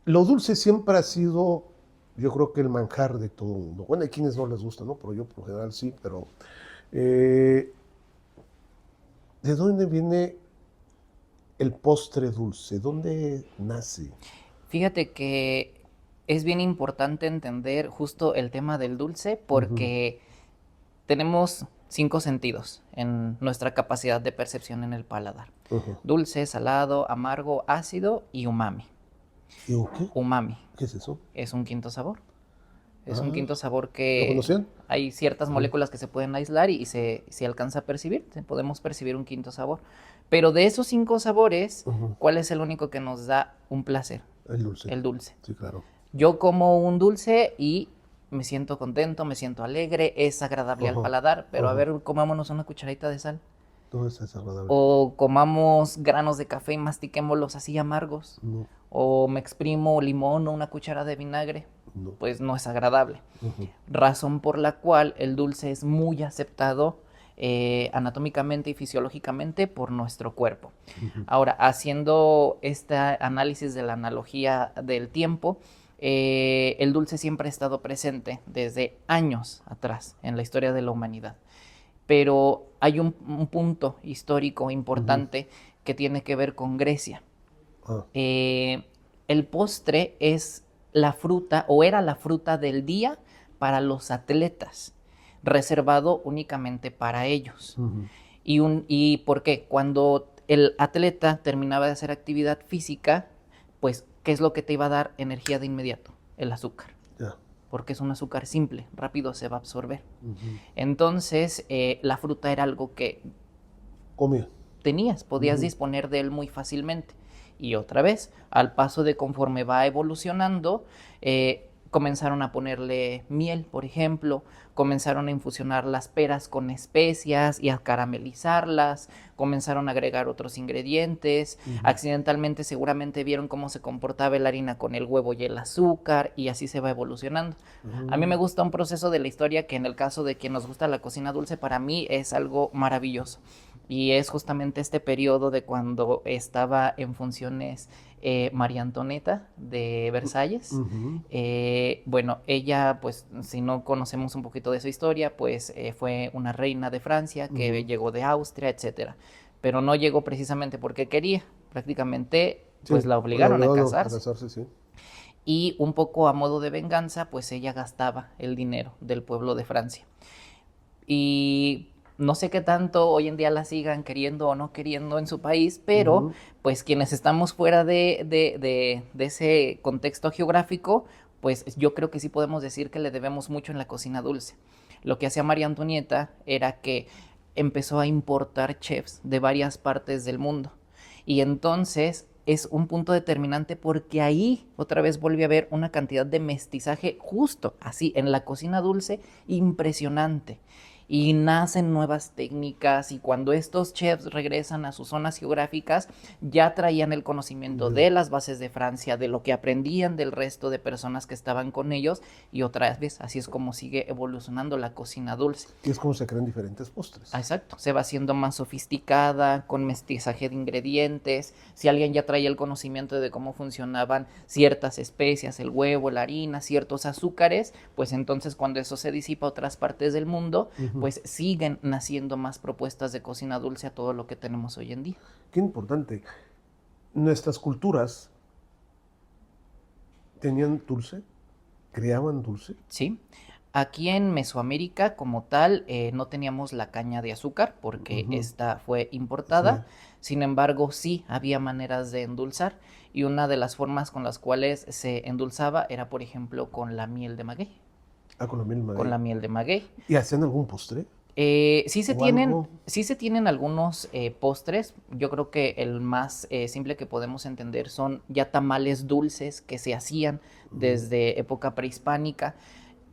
lo dulce siempre ha sido, yo creo que el manjar de todo el mundo. Bueno, hay quienes no les gusta, ¿no? Pero yo por lo general sí, pero eh, ¿de dónde viene el postre dulce? ¿Dónde nace? Fíjate que es bien importante entender justo el tema del dulce Ujú, porque tenemos 5 sentidos en nuestra capacidad de percepción en el paladar. ujú. Dulce, salado, amargo, ácido y umami. ¿Y qué? Umami ¿Qué es eso? es un quinto sabor. Es un Ah, quinto sabor ¿lo que conocían? hay ciertas Ujú, moléculas que se pueden aislar y se alcanza a percibir, podemos percibir un quinto sabor. Pero de esos 5 sabores, ujú. ¿cuál es el único que nos da un placer? El dulce. El dulce. Sí, claro. Yo como un dulce y me siento contento, me siento alegre, es agradable al Ajá, paladar, pero a ajá. ver, comámonos una cucharadita de sal. No es desagradable. O comamos granos de café y mastiquémoslos así amargos. No, O me exprimo limón o una cuchara de vinagre. no. Pues no es agradable. Ujú, Razón por la cual el dulce es muy aceptado anatómicamente y fisiológicamente por nuestro cuerpo. ujú, Ahora, haciendo este análisis de la analogía del tiempo, el dulce siempre ha estado presente desde años atrás en la historia de la humanidad. Pero hay un punto histórico ujú. importante que tiene que ver con Grecia. Ah, Eh, el postre es la fruta o era la fruta del día para los atletas, reservado únicamente para ellos. ujú, ¿Y por qué? Cuando el atleta terminaba de hacer actividad física, pues, ¿qué es lo que te iba a dar energía de inmediato? El azúcar, ya. porque es un azúcar simple, rápido se va a absorber. Ujú. Entonces, la fruta era algo que Comía. podías Ujú, disponer de él muy fácilmente. Y otra vez, al paso de conforme va evolucionando, comenzaron a ponerle miel, por ejemplo, comenzaron a infusionar las peras con especias y a caramelizarlas, comenzaron a agregar otros ingredientes, ujú. accidentalmente seguramente vieron cómo se comportaba la harina con el huevo y el azúcar y así se va evolucionando. A mí me Ah, gusta un proceso de la historia que en el caso de quien nos gusta la cocina dulce, para mí es algo maravilloso. Y es justamente este periodo de cuando estaba en funciones María Antonieta de Versalles. ujú, Bueno, ella, pues, si no conocemos un poquito de su historia, pues fue una reina de Francia que ujú. llegó de Austria, etcétera. Pero no llegó precisamente porque quería, prácticamente, Sí, pues la la obligaron a obligaron a casarse. casarse, sí. Y un poco a modo de venganza, pues ella gastaba el dinero del pueblo de Francia. Y no sé qué tanto hoy en día la sigan queriendo o no queriendo en su país, pero Ujú, pues quienes estamos fuera de ese contexto geográfico, pues yo creo que sí podemos decir que le debemos mucho en la cocina dulce. Lo que hacía María Antonieta era que empezó a importar chefs de varias partes del mundo. Y entonces es un punto determinante porque ahí otra vez volvió a haber una cantidad de mestizaje justo así en la cocina dulce impresionante. y nacen nuevas técnicas, y cuando estos chefs regresan a sus zonas geográficas ya traían el conocimiento de las bases de Francia, de lo que aprendían del resto de personas que estaban con ellos, y otra vez así es como sigue evolucionando la cocina dulce. Y es como se crean diferentes postres. Exacto, se va haciendo más sofisticada, con mestizaje de ingredientes. Si alguien ya traía el conocimiento de cómo funcionaban ciertas especias, el huevo, la harina, ciertos azúcares, pues entonces cuando eso se disipa a otras partes del mundo, pues siguen naciendo más propuestas de cocina dulce a todo lo que tenemos hoy en día. Qué importante. Nuestras culturas tenían dulce, creaban dulce. Sí. Aquí en Mesoamérica, como tal, no teníamos la caña de azúcar porque esta fue importada. Sí. Sin embargo, sí había maneras de endulzar, y una de las formas con las cuales se endulzaba era, por ejemplo, con la miel de maguey. Ah, con la miel maguey. Con la miel de maguey. ¿Y hacían algún postre? Sí se tienen algunos postres. Yo creo que el más simple que podemos entender son ya tamales dulces que se hacían desde época prehispánica.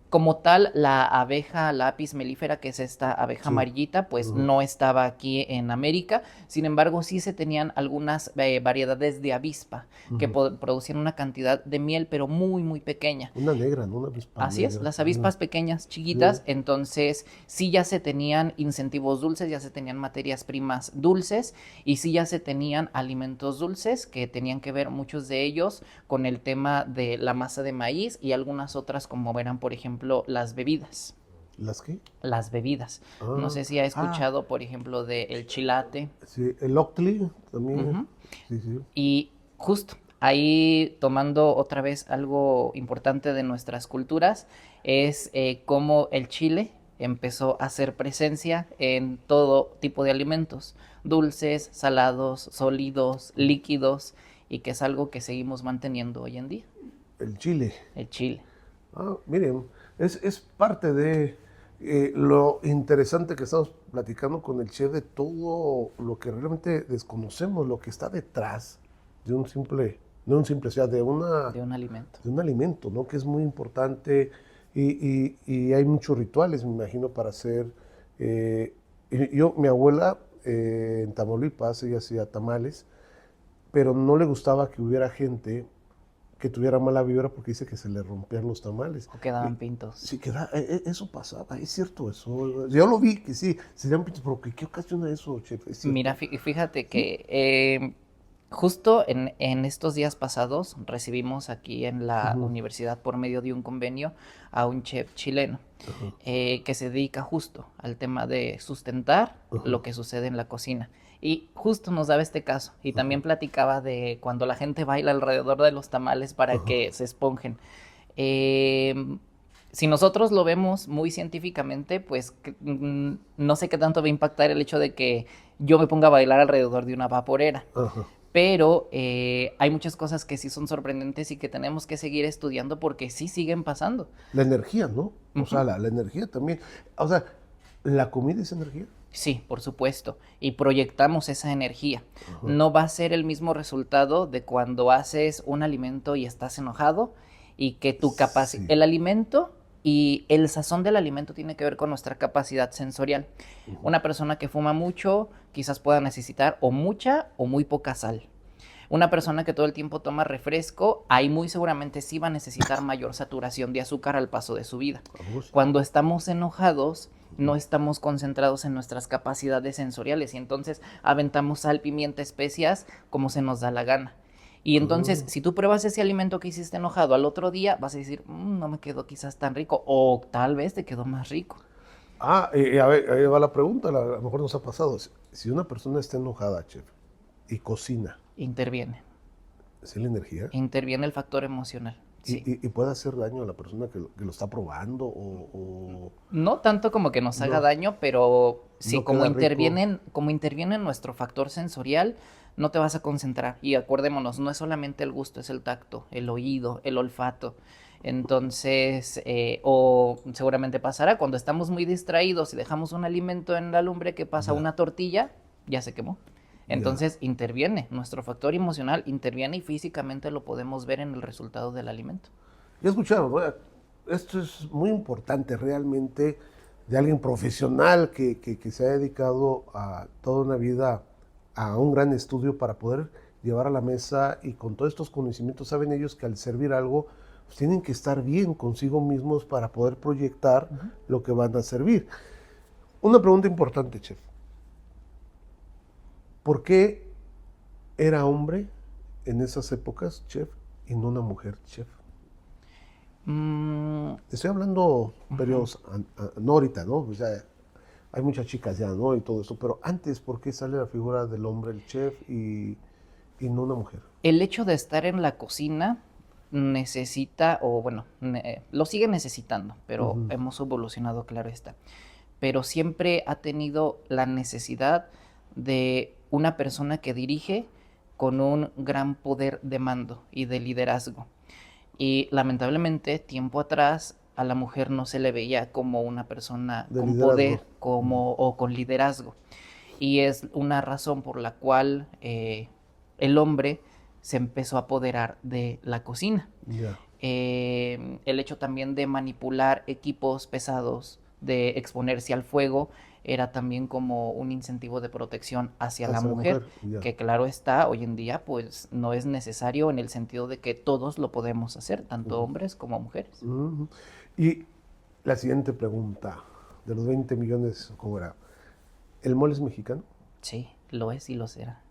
Como tal, la abeja Lapis mellifera, que es esta abeja amarillita, pues no estaba aquí en América. Sin embargo, sí se tenían algunas variedades de avispa que producían una cantidad de miel, pero muy, muy pequeña. Una negra, ¿no? Una avispa Así negra. es, las avispas pequeñas, chiquitas. Entonces sí ya se tenían incentivos dulces, ya se tenían materias primas dulces, y sí ya se tenían alimentos dulces que tenían que ver, muchos de ellos, con el tema de la masa de maíz, y algunas otras como eran, por ejemplo, las bebidas. ¿Las qué? Las bebidas. No sé si ha escuchado, por ejemplo, de el chilate. Sí, el Oakley también. Sí, sí. Y justo ahí, tomando otra vez algo importante de nuestras culturas, es cómo el chile empezó a hacer presencia en todo tipo de alimentos, dulces, salados, sólidos, líquidos, y que es algo que seguimos manteniendo hoy en día. El chile. El chile. Ah, miren, es parte de lo interesante que estamos platicando con el chef, de todo lo que realmente desconocemos, lo que está detrás de un simple, no un simple, o sea, de un alimento. De un alimento, ¿no? Que es muy importante, y hay muchos rituales, me imagino, para hacer. Mi abuela en Tamaulipas, ella hacía tamales, pero no le gustaba que hubiera gente que tuviera mala vibra porque dice que se le rompían los tamales. O quedaban pintos. Sí, eso pasaba, es cierto eso. Yo lo vi que sí, se llaman pintos, pero ¿qué ocasiona eso, chef? Mira, fíjate que justo en estos días pasados recibimos aquí en la universidad, por medio de un convenio, a un chef chileno que se dedica justo al tema de sustentar lo que sucede en la cocina. Y justo nos daba este caso, y también platicaba de cuando la gente baila alrededor de los tamales para que se esponjen. Si nosotros lo vemos muy científicamente, pues no sé qué tanto va a impactar el hecho de que yo me ponga a bailar alrededor de una vaporera. Pero hay muchas cosas que sí son sorprendentes y que tenemos que seguir estudiando porque sí siguen pasando. La energía, ¿no? O sea, la energía también. O sea, ¿la comida es energía? Sí, por supuesto, y proyectamos esa energía. No va a ser el mismo resultado de cuando haces un alimento y estás enojado, y que tu capacidad, el alimento y el sazón del alimento tiene que ver con nuestra capacidad sensorial. Una persona que fuma mucho quizás pueda necesitar o mucha o muy poca sal. Una persona que todo el tiempo toma refresco, ahí muy seguramente sí va a necesitar mayor saturación de azúcar al paso de su vida. Cuando estamos enojados, no estamos concentrados en nuestras capacidades sensoriales, y entonces aventamos sal, pimienta, especias como se nos da la gana. Y entonces, si tú pruebas ese alimento que hiciste enojado al otro día, vas a decir, no me quedó quizás tan rico, o tal vez te quedó más rico. A ver, ahí va la pregunta, a lo mejor nos ha pasado. Si una persona está enojada, chef, y cocina, interviene. ¿es la energía? Interviene el factor emocional. Sí. ¿Y puede hacer daño a la persona que lo está probando? No tanto como que nos haga daño, pero sí, no como interviene nuestro factor sensorial, no te vas a concentrar. Y acordémonos, no es solamente el gusto, es el tacto, el oído, el olfato. Entonces, o seguramente pasará cuando estamos muy distraídos y dejamos un alimento en la lumbre, que pasa una tortilla, ya se quemó. Entonces interviene, nuestro factor emocional interviene, y físicamente lo podemos ver en el resultado del alimento. Ya escucharon, ¿no? Esto es muy importante realmente, de alguien profesional que se ha dedicado a toda una vida a un gran estudio para poder llevar a la mesa, y con todos estos conocimientos saben ellos que al servir algo pues tienen que estar bien consigo mismos para poder proyectar lo que van a servir. Una pregunta importante, chef. ¿Por qué era hombre en esas épocas, chef, y no una mujer, chef? Estoy hablando periodos, no ahorita, ¿no? O sea, hay muchas chicas ya, ¿no? Y todo eso, pero antes, ¿por qué sale la figura del hombre, el chef, y no una mujer? El hecho de estar en la cocina necesita, o bueno, lo sigue necesitando, pero hemos evolucionado, claro está. Pero siempre ha tenido la necesidad de una persona que dirige con un gran poder de mando y de liderazgo. Y lamentablemente, tiempo atrás, a la mujer no se le veía como una persona De con liderazgo. poder o con liderazgo. Y es una razón por la cual el hombre se empezó a apoderar de la cocina. Ya. El hecho también de manipular equipos pesados, de exponerse al fuego, era también como un incentivo de protección hacia la mujer, ya. que claro está, hoy en día pues no es necesario en el sentido de que todos lo podemos hacer, tanto hombres como mujeres. Y la siguiente pregunta, de los 20 millones, ¿cómo era? ¿El mole es mexicano? Sí, lo es y lo será.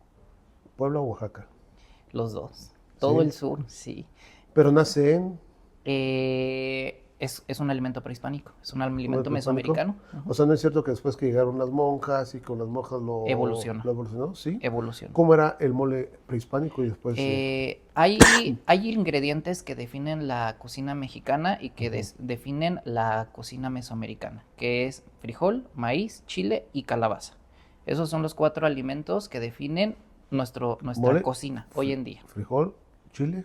¿Puebla o Oaxaca? Los dos. Todo ¿Sí? el sur, sí. ¿Pero nace en...? Es un alimento prehispánico, es un alimento prehispánico? mesoamericano. O sea, ¿no es cierto que después que llegaron las monjas y con las monjas lo evolucionó? ¿Sí? Evolución. ¿Cómo era el mole prehispánico y después...? Hay ingredientes que definen la cocina mexicana y que definen la cocina mesoamericana, que es frijol, maíz, chile y calabaza. Esos son los 4 alimentos que definen nuestra ¿Mole? cocina hoy en día. Frijol, chile.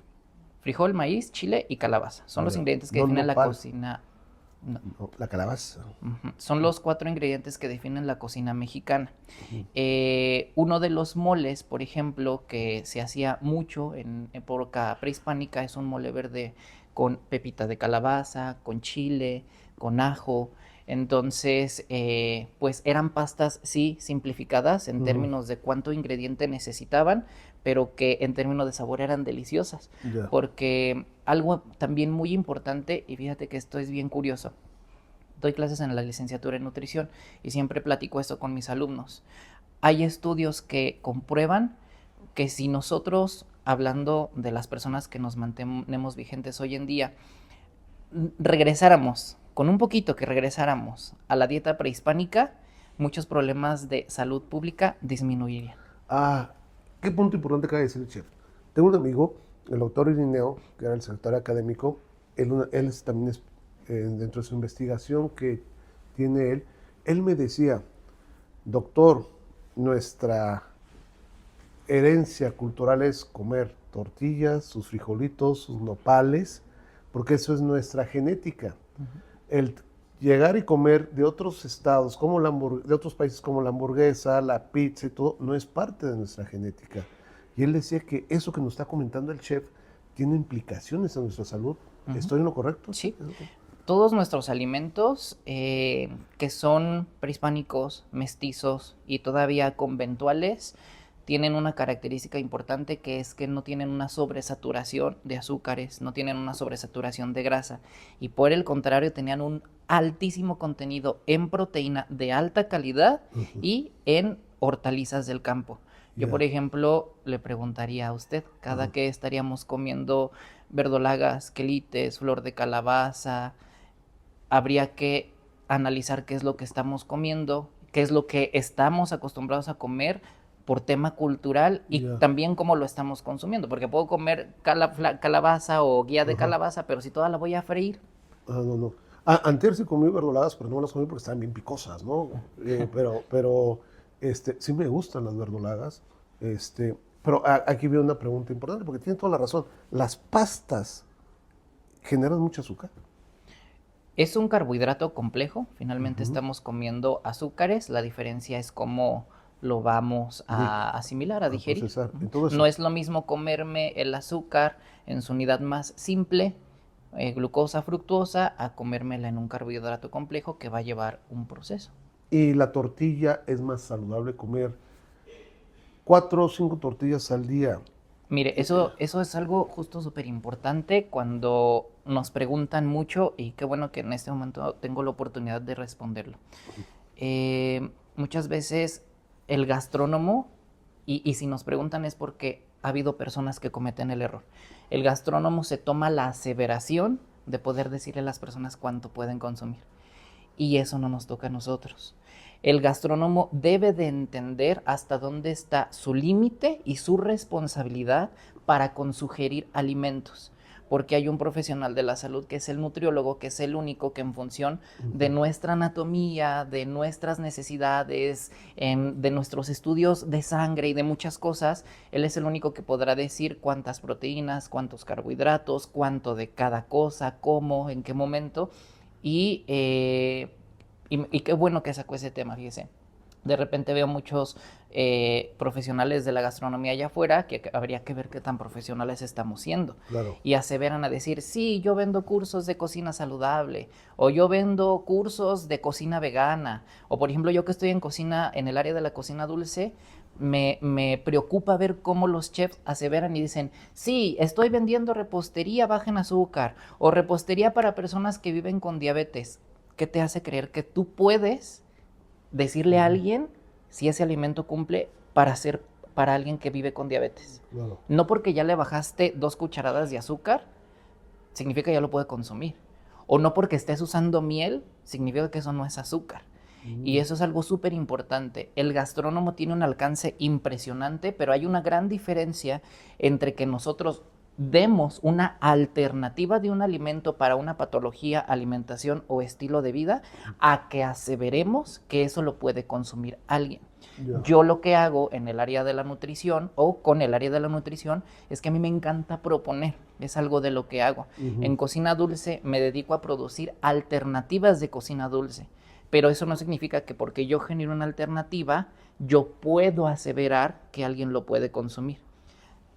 Frijol, maíz, chile y calabaza. Son los ingredientes que definen la cocina. No, la calabaza. Son los 4 ingredientes que definen la cocina mexicana. Uno de los moles, por ejemplo, que se hacía mucho en época prehispánica, es un mole verde con pepita de calabaza, con chile, con ajo. Entonces, pues eran pastas, sí, simplificadas en términos de cuánto ingrediente necesitaban, pero que en términos de sabor eran deliciosas. Ya. Porque algo también muy importante, y fíjate que esto es bien curioso, doy clases en la licenciatura en nutrición y siempre platico esto con mis alumnos. Hay estudios que comprueban que si nosotros, hablando de las personas que nos mantenemos vigentes hoy en día, regresáramos, con un poquito que regresáramos a la dieta prehispánica, muchos problemas de salud pública disminuirían. Qué punto importante acaba de decir el chef. Tengo un amigo, el doctor Irineo, que era el secretario académico. Él también es, dentro de su investigación que tiene él me decía, doctor, nuestra herencia cultural es comer tortillas, sus frijolitos, sus nopales, porque eso es nuestra genética. El llegar y comer de otros estados, como de otros países como la hamburguesa, la pizza y todo, no es parte de nuestra genética. Y él decía que eso que nos está comentando el chef tiene implicaciones en nuestra salud. ¿Estoy en lo correcto? Sí. Todos nuestros alimentos que son prehispánicos, mestizos y todavía conventuales tienen una característica importante, que es que no tienen una sobresaturación de azúcares, no tienen una sobresaturación de grasa, y por el contrario tenían un altísimo contenido en proteína de alta calidad y en hortalizas del campo. Yo, por ejemplo, le preguntaría a usted, cada que estaríamos comiendo verdolagas, quelites, flor de calabaza, habría que analizar qué es lo que estamos comiendo, qué es lo que estamos acostumbrados a comer por tema cultural y también cómo lo estamos consumiendo, porque puedo comer calabaza o guía de calabaza, pero si toda la voy a freír. No. Antes sí comí verdolagas, pero no las comí porque estaban bien picosas, ¿no? pero sí me gustan las verdolagas. Pero aquí veo una pregunta importante, porque tiene toda la razón. Las pastas generan mucho azúcar. Es un carbohidrato complejo, finalmente estamos comiendo azúcares, la diferencia es cómo lo vamos a asimilar, a digerir. No es lo mismo comerme el azúcar en su unidad más simple, glucosa, fructuosa, a comérmela en un carbohidrato complejo que va a llevar un proceso. Y la tortilla es más saludable comer 4 o 5 tortillas al día. Mire, eso es algo justo súper importante cuando nos preguntan mucho y qué bueno que en este momento tengo la oportunidad de responderlo. Muchas veces el gastrónomo, y si nos preguntan es porque ha habido personas que cometen el error. El gastrónomo se toma la aseveración de poder decirle a las personas cuánto pueden consumir. Y eso no nos toca a nosotros. El gastrónomo debe de entender hasta dónde está su límite y su responsabilidad para sugerir alimentos, porque hay un profesional de la salud que es el nutriólogo, que es el único que en función de nuestra anatomía, de nuestras necesidades, de nuestros estudios de sangre y de muchas cosas, él es el único que podrá decir cuántas proteínas, cuántos carbohidratos, cuánto de cada cosa, cómo, en qué momento. Y qué bueno que sacó ese tema, fíjese. De repente veo muchos profesionales de la gastronomía allá afuera que habría que ver qué tan profesionales estamos siendo. Claro. Y aseveran a decir, sí, yo vendo cursos de cocina saludable, o yo vendo cursos de cocina vegana, o por ejemplo yo que estoy en cocina, en el área de la cocina dulce, me preocupa ver cómo los chefs aseveran y dicen, sí, estoy vendiendo repostería baja en azúcar, o repostería para personas que viven con diabetes. ¿Qué te hace creer que tú puedes decirle a alguien si ese alimento cumple para ser para alguien que vive con diabetes? Claro. No porque ya le bajaste 2 cucharadas de azúcar, significa que ya lo puede consumir. O no porque estés usando miel, significa que eso no es azúcar. Y eso es algo súper importante. El gastrónomo tiene un alcance impresionante, pero hay una gran diferencia entre que nosotros demos una alternativa de un alimento para una patología, alimentación o estilo de vida, a que aseveremos que eso lo puede consumir alguien. Ya. Yo lo que hago en el área de la nutrición o con el área de la nutrición es que a mí me encanta proponer, es algo de lo que hago. En cocina dulce me dedico a producir alternativas de cocina dulce, pero eso no significa que porque yo genero una alternativa, yo puedo aseverar que alguien lo puede consumir.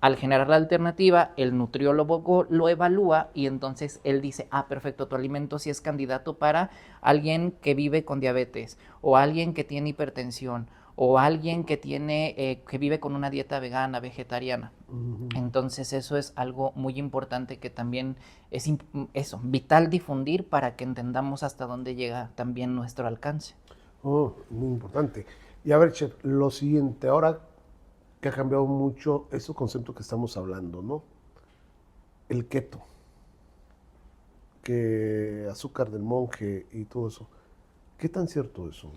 Al generar la alternativa, el nutriólogo lo evalúa y entonces él dice, ah, perfecto, tu alimento sí es candidato para alguien que vive con diabetes, o alguien que tiene hipertensión, o alguien que que vive con una dieta vegana, vegetariana. Entonces eso es algo muy importante que también es eso, vital difundir para que entendamos hasta dónde llega también nuestro alcance. Oh, muy importante. Y a ver, chef, lo siguiente, ahora que ha cambiado mucho ese concepto que estamos hablando, ¿no? El keto, que azúcar del monje y todo eso. ¿Qué tan cierto eso?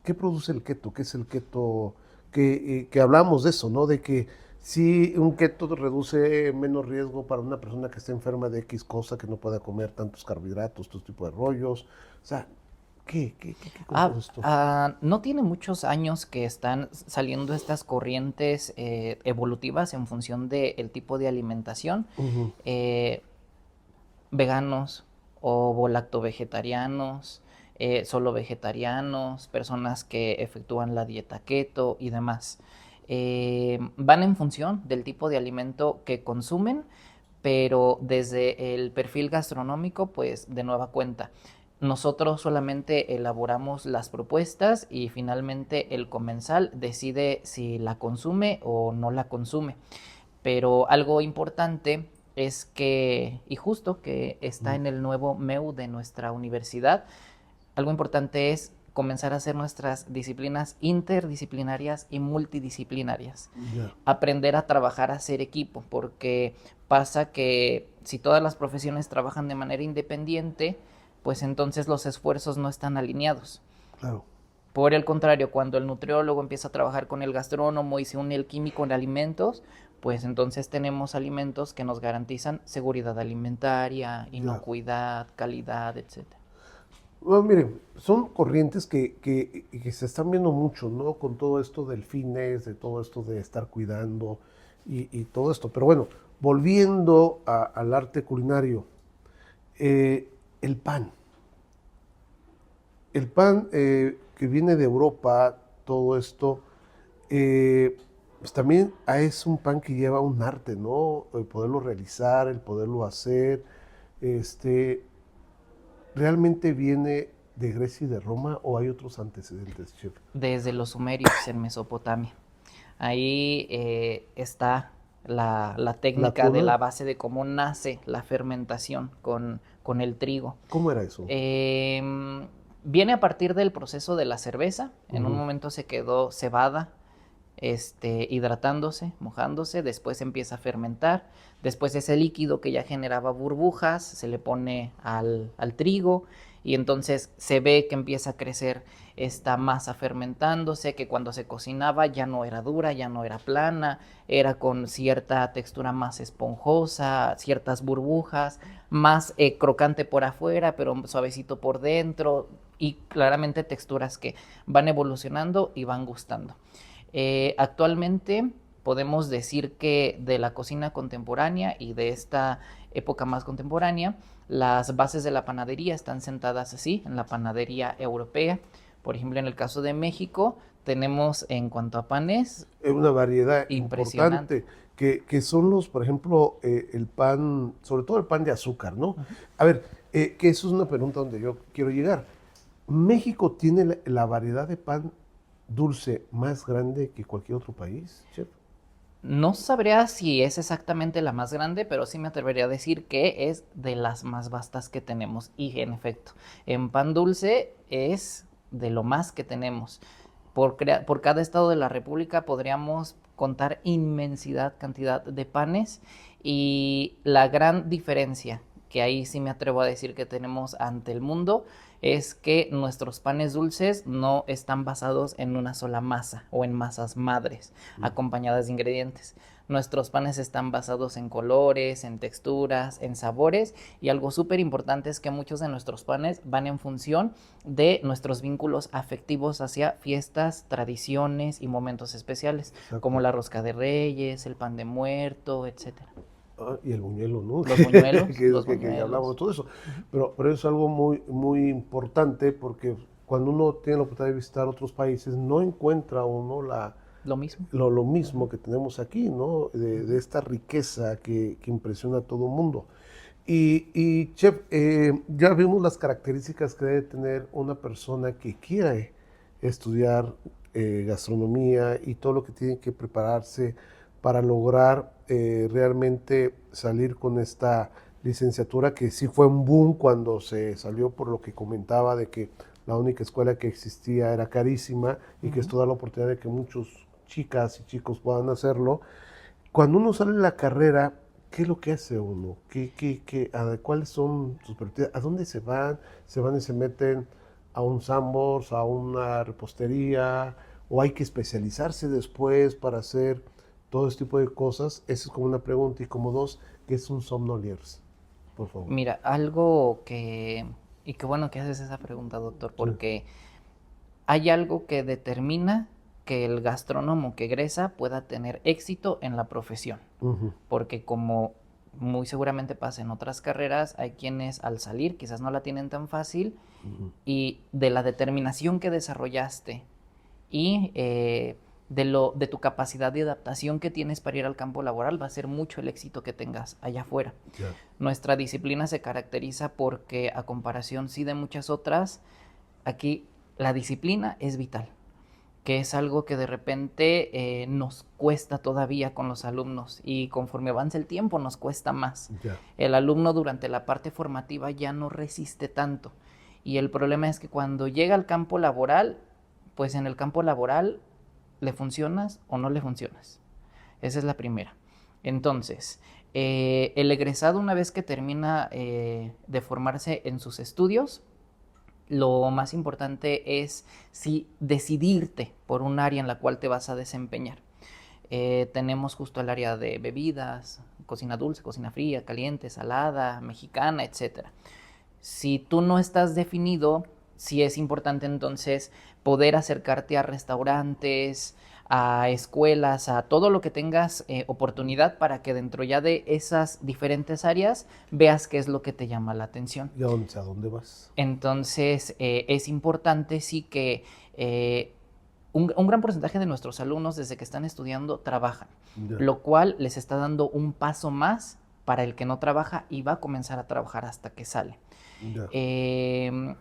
¿Qué produce el keto? ¿Qué es el keto? Que hablamos de eso, ¿no? De que si un keto reduce menos riesgo para una persona que esté enferma de X cosa, que no pueda comer tantos carbohidratos, todo tipo de rollos. O sea, ¿qué cosa es esto? No tiene muchos años que están saliendo estas corrientes evolutivas en función del tipo de alimentación. Eh, Veganos o volacto-vegetarianos, solo vegetarianos, personas que efectúan la dieta keto y demás. Van en función del tipo de alimento que consumen, pero desde el perfil gastronómico, pues de nueva cuenta. Nosotros solamente elaboramos las propuestas y finalmente el comensal decide si la consume o no la consume. Pero algo importante es que, y justo que está en el nuevo MEU de nuestra universidad, algo importante es comenzar a hacer nuestras disciplinas interdisciplinarias y multidisciplinarias. Ya. Aprender a trabajar, a ser equipo, porque pasa que si todas las profesiones trabajan de manera independiente, pues entonces los esfuerzos no están alineados. Claro. Por el contrario, cuando el nutriólogo empieza a trabajar con el gastrónomo y se une el químico en alimentos, pues entonces tenemos alimentos que nos garantizan seguridad alimentaria, inocuidad, calidad, etc. Bueno, miren, son corrientes que se están viendo mucho, ¿no? Con todo esto del fitness, de todo esto de estar cuidando y todo esto. Pero bueno, volviendo al arte culinario, el pan. El pan que viene de Europa, todo esto, pues también es un pan que lleva un arte, ¿no? El poderlo realizar, el poderlo hacer. este, ¿realmente viene de Grecia y de Roma o hay otros antecedentes, chef? Desde los sumerios en Mesopotamia. Ahí está la ¿La técnica de cuna? la base de cómo nace la fermentación con el trigo. ¿Cómo era eso? Viene a partir del proceso de la cerveza. En un Ujú. momento se quedó cebada, hidratándose, mojándose, después empieza a fermentar, después ese líquido que ya generaba burbujas se le pone al trigo y entonces se ve que empieza a crecer esta masa fermentándose, que cuando se cocinaba ya no era dura, ya no era plana, era con cierta textura más esponjosa, ciertas burbujas, más crocante por afuera, pero suavecito por dentro, y claramente texturas que van evolucionando y van gustando. Actualmente podemos decir que de la cocina contemporánea y de esta época más contemporánea, las bases de la panadería están sentadas así, en la panadería europea. Por ejemplo, en el caso de México, tenemos en cuanto a panes, Es una variedad impresionante. importante, que son los, por ejemplo, el pan, sobre todo el pan de azúcar, ¿no? A ver, que eso es una pregunta donde yo quiero llegar. ¿México tiene la variedad de pan dulce más grande que cualquier otro país, chef? No sabría si es exactamente la más grande, pero sí me atrevería a decir que es de las más vastas que tenemos. Y en efecto, en pan dulce es de lo más que tenemos. Por cada estado de la República podríamos contar inmensidad cantidad de panes, y la gran diferencia que ahí sí me atrevo a decir que tenemos ante el mundo es que nuestros panes dulces no están basados en una sola masa o en masas madres acompañadas de ingredientes. Nuestros panes están basados en colores, en texturas, en sabores, y algo súper importante es que muchos de nuestros panes van en función de nuestros vínculos afectivos hacia fiestas, tradiciones y momentos especiales, Exacto. como la rosca de reyes, el pan de muerto, etcétera. Ah, y el buñuelo, ¿no? Los buñuelos, los Que hablamos de buñuelos. todo eso. Pero es algo muy, muy importante porque cuando uno tiene la oportunidad de visitar otros países, no encuentra uno Lo mismo. lo mismo que tenemos aquí, ¿no? De esta riqueza que impresiona a todo el mundo. Y Chef, ya vimos las características que debe tener una persona que quiere estudiar gastronomía y todo lo que tiene que prepararse para lograr realmente salir con esta licenciatura, que sí fue un boom cuando se salió, por lo que comentaba de que la única escuela que existía era carísima y que esto da la oportunidad de que muchos chicas y chicos puedan hacerlo. Cuando uno sale de la carrera, ¿qué es lo que hace uno? ¿Cuáles son sus prioridades? ¿A dónde se van? ¿Se van y se meten a un Sambors, a una repostería? ¿O hay que especializarse después para hacer todo este tipo de cosas? Esa es como una pregunta. Y como dos, ¿qué es un sommelier? Por favor. Mira, algo que... Y qué bueno que haces esa pregunta, doctor, Sí. porque hay algo que determina que el gastrónomo que egresa pueda tener éxito en la profesión. Ujú. Porque como muy seguramente pasa en otras carreras, hay quienes al salir quizás no la tienen tan fácil, y de la determinación que desarrollaste y de tu capacidad de adaptación que tienes para ir al campo laboral va a ser mucho el éxito que tengas allá afuera. Ya. Nuestra disciplina se caracteriza porque, a comparación sí de muchas otras, aquí la disciplina es vital, que es algo que de repente nos cuesta todavía con los alumnos, y conforme avanza el tiempo nos cuesta más. Ya. El alumno durante la parte formativa ya no resiste tanto, y el problema es que cuando llega al campo laboral, pues en el campo laboral le funcionas o no le funcionas. Esa es la primera. Entonces, el egresado, una vez que termina de formarse en sus estudios, lo más importante es decidirte por un área en la cual te vas a desempeñar. Tenemos justo el área de bebidas, cocina dulce, cocina fría, caliente, salada, mexicana, etc. Si tú no estás definido, sí es importante entonces poder acercarte a restaurantes, a escuelas, a todo lo que tengas oportunidad, para que dentro ya de esas diferentes áreas veas qué es lo que te llama la atención. ¿Y a dónde vas? Entonces, es importante sí que un gran porcentaje de nuestros alumnos, desde que están estudiando, trabajan, Ya. lo cual les está dando un paso más para el que no trabaja y va a comenzar a trabajar hasta que sale. Ya.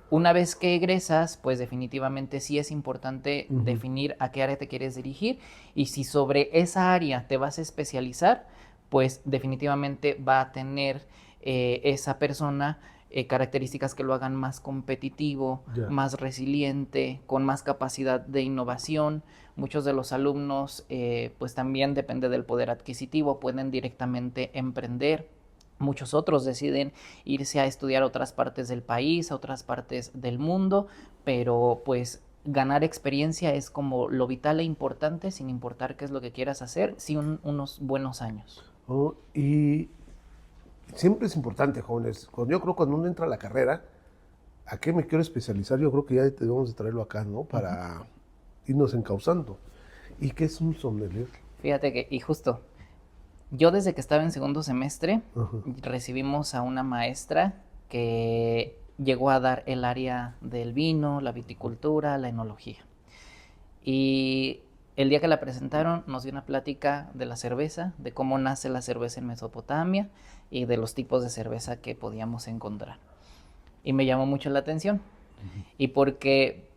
Una vez que egresas, pues definitivamente sí es importante Ujú. definir a qué área te quieres dirigir, y si sobre esa área te vas a especializar, pues definitivamente va a tener esa persona características que lo hagan más competitivo, Ya. más resiliente, con más capacidad de innovación. Muchos de los alumnos, pues también depende del poder adquisitivo, pueden directamente emprender. Muchos otros deciden irse a estudiar a otras partes del país, a otras partes del mundo, pero pues ganar experiencia es como lo vital e importante, sin importar qué es lo que quieras hacer, sí unos buenos años. Oh, y siempre es importante, jóvenes. Yo creo que cuando uno entra a la carrera, ¿a qué me quiero especializar? Yo creo que ya debemos de traerlo acá, ¿no? Para irnos encauzando. ¿Y qué es un sommelier? Fíjate que, y justo, yo desde que estaba en segundo semestre, Ajá. recibimos a una maestra que llegó a dar el área del vino, la viticultura, la enología. Y el día que la presentaron nos dio una plática de la cerveza, de cómo nace la cerveza en Mesopotamia y de los tipos de cerveza que podíamos encontrar. Y me llamó mucho la atención. Y porque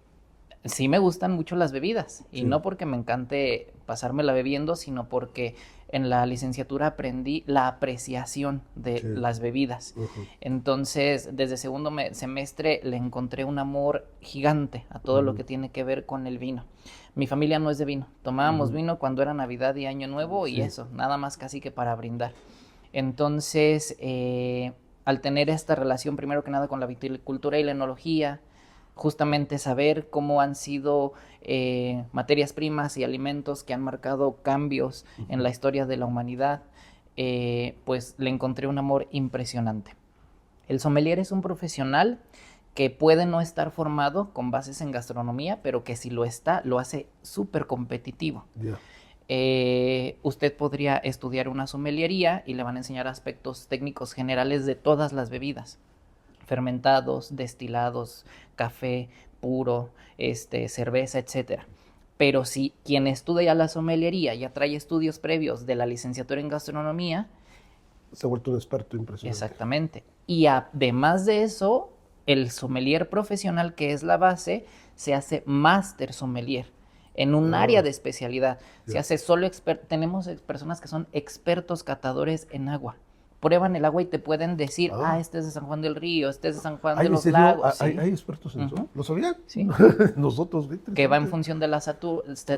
sí me gustan mucho las bebidas, y Sí. no porque me encante pasármela bebiendo, sino porque en la licenciatura aprendí la apreciación de Sí. las bebidas. Ujú. Entonces, desde segundo semestre le encontré un amor gigante a todo lo Ujú. que tiene que ver con el vino. Mi familia no es de vino, tomábamos Ujú. vino cuando era Navidad y Año Nuevo y Sí. eso, nada más casi que para brindar. Entonces, al tener esta relación primero que nada con la viticultura y la enología, justamente saber cómo han sido materias primas y alimentos que han marcado cambios en la historia de la humanidad, pues le encontré un amor impresionante. El sommelier es un profesional que puede no estar formado con bases en gastronomía, pero que si lo está, lo hace súper competitivo. Ya. Usted podría estudiar una sommeliería y le van a enseñar aspectos técnicos generales de todas las bebidas: fermentados, destilados, café puro, cerveza, etcétera. Pero si quien estudia la sommeliería ya trae estudios previos de la licenciatura en gastronomía, Se ha vuelto un experto impresionante. exactamente. Y además de eso, el sommelier profesional, que es la base, se hace máster sommelier en un área de especialidad. Se Ya. hace solo tenemos personas que son expertos catadores en agua. Prueban el agua y te pueden decir, este es de San Juan del Río, este es de San Juan de ¿En los serio? Lagos. ¿Hay, Sí. hay expertos en eso? ¿Lo sabían? Sí. Nosotros, qué Que va en interesante. función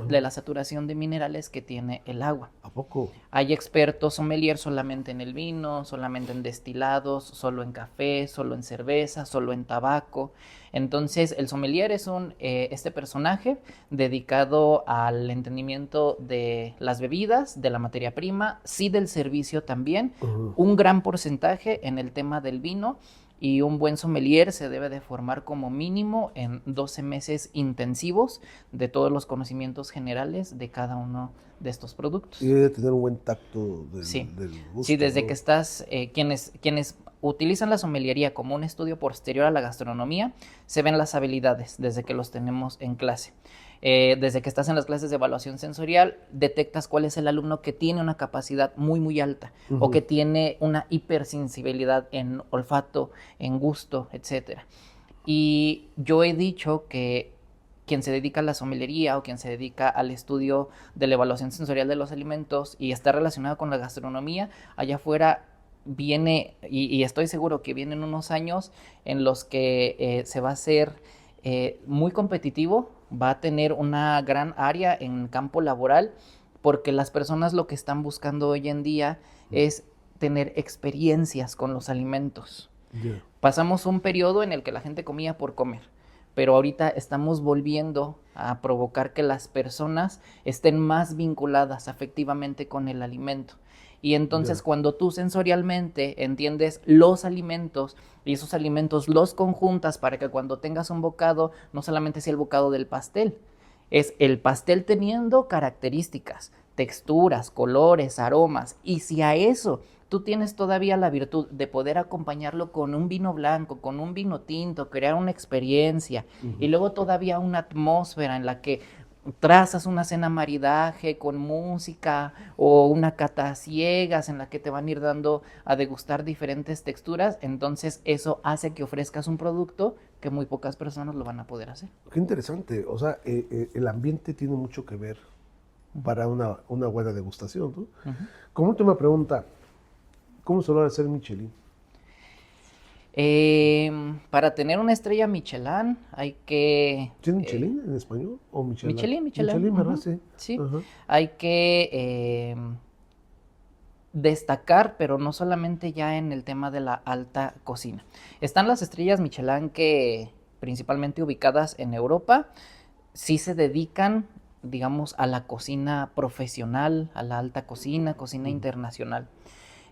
de la saturación de minerales que tiene el agua. ¿A poco? Hay expertos sommelier solamente en el vino, solamente en destilados, solo en café, solo en cerveza, solo en tabaco. Entonces, el sommelier es este personaje dedicado al entendimiento de las bebidas, de la materia prima, sí del servicio también, un gran porcentaje en el tema del vino. Y un buen sommelier se debe de formar como mínimo en 12 meses intensivos de todos los conocimientos generales de cada uno de estos productos. Y debe tener un buen tacto del, Sí. del gusto. Sí, desde ¿no? que estás, quienes utilizan la sommeliería como un estudio posterior a la gastronomía, se ven las habilidades desde que los tenemos en clase. Desde que estás en las clases de evaluación sensorial, detectas cuál es el alumno que tiene una capacidad muy, muy alta, o que tiene una hipersensibilidad en olfato, en gusto, etc. Y yo he dicho que quien se dedica a la sommelería o quien se dedica al estudio de la evaluación sensorial de los alimentos y está relacionado con la gastronomía, allá afuera viene, y estoy seguro que vienen unos años en los que se va a hacer muy competitivo, va a tener una gran área en campo laboral, porque las personas lo que están buscando hoy en día es tener experiencias con los alimentos. Yeah. Pasamos un periodo en el que la gente comía por comer, pero ahorita estamos volviendo a provocar que las personas estén más vinculadas afectivamente con el alimento. Y entonces cuando tú sensorialmente entiendes los alimentos y esos alimentos los conjuntas para que cuando tengas un bocado, no solamente sea el bocado del pastel, es el pastel teniendo características, texturas, colores, aromas, y si a eso tú tienes todavía la virtud de poder acompañarlo con un vino blanco, con un vino tinto, crear una experiencia, y luego todavía una atmósfera en la que trazas una cena maridaje con música o una cata a ciegas en la que te van a ir dando a degustar diferentes texturas, entonces eso hace que ofrezcas un producto que muy pocas personas lo van a poder hacer. Qué interesante. O sea, el ambiente tiene mucho que ver para una buena degustación, ¿no? Ujú. Como última pregunta, ¿cómo se logra hacer Michelin? Para tener una estrella Michelin hay que... ¿Tiene Michelin en español o Michelin? Michelin, Michelin, ¿verdad? ujú, Sí. sí. Ajá. Hay que destacar, pero no solamente ya en el tema de la alta cocina. Están las estrellas Michelin que principalmente ubicadas en Europa, sí se dedican, digamos, a la cocina profesional, a la alta cocina, cocina internacional.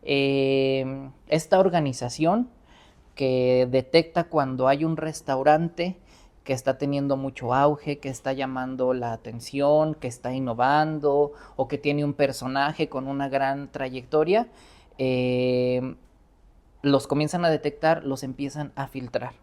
Esta organización que detecta cuando hay un restaurante que está teniendo mucho auge, que está llamando la atención, que está innovando o que tiene un personaje con una gran trayectoria, eh, los comienzan a detectar, los empiezan a filtrar.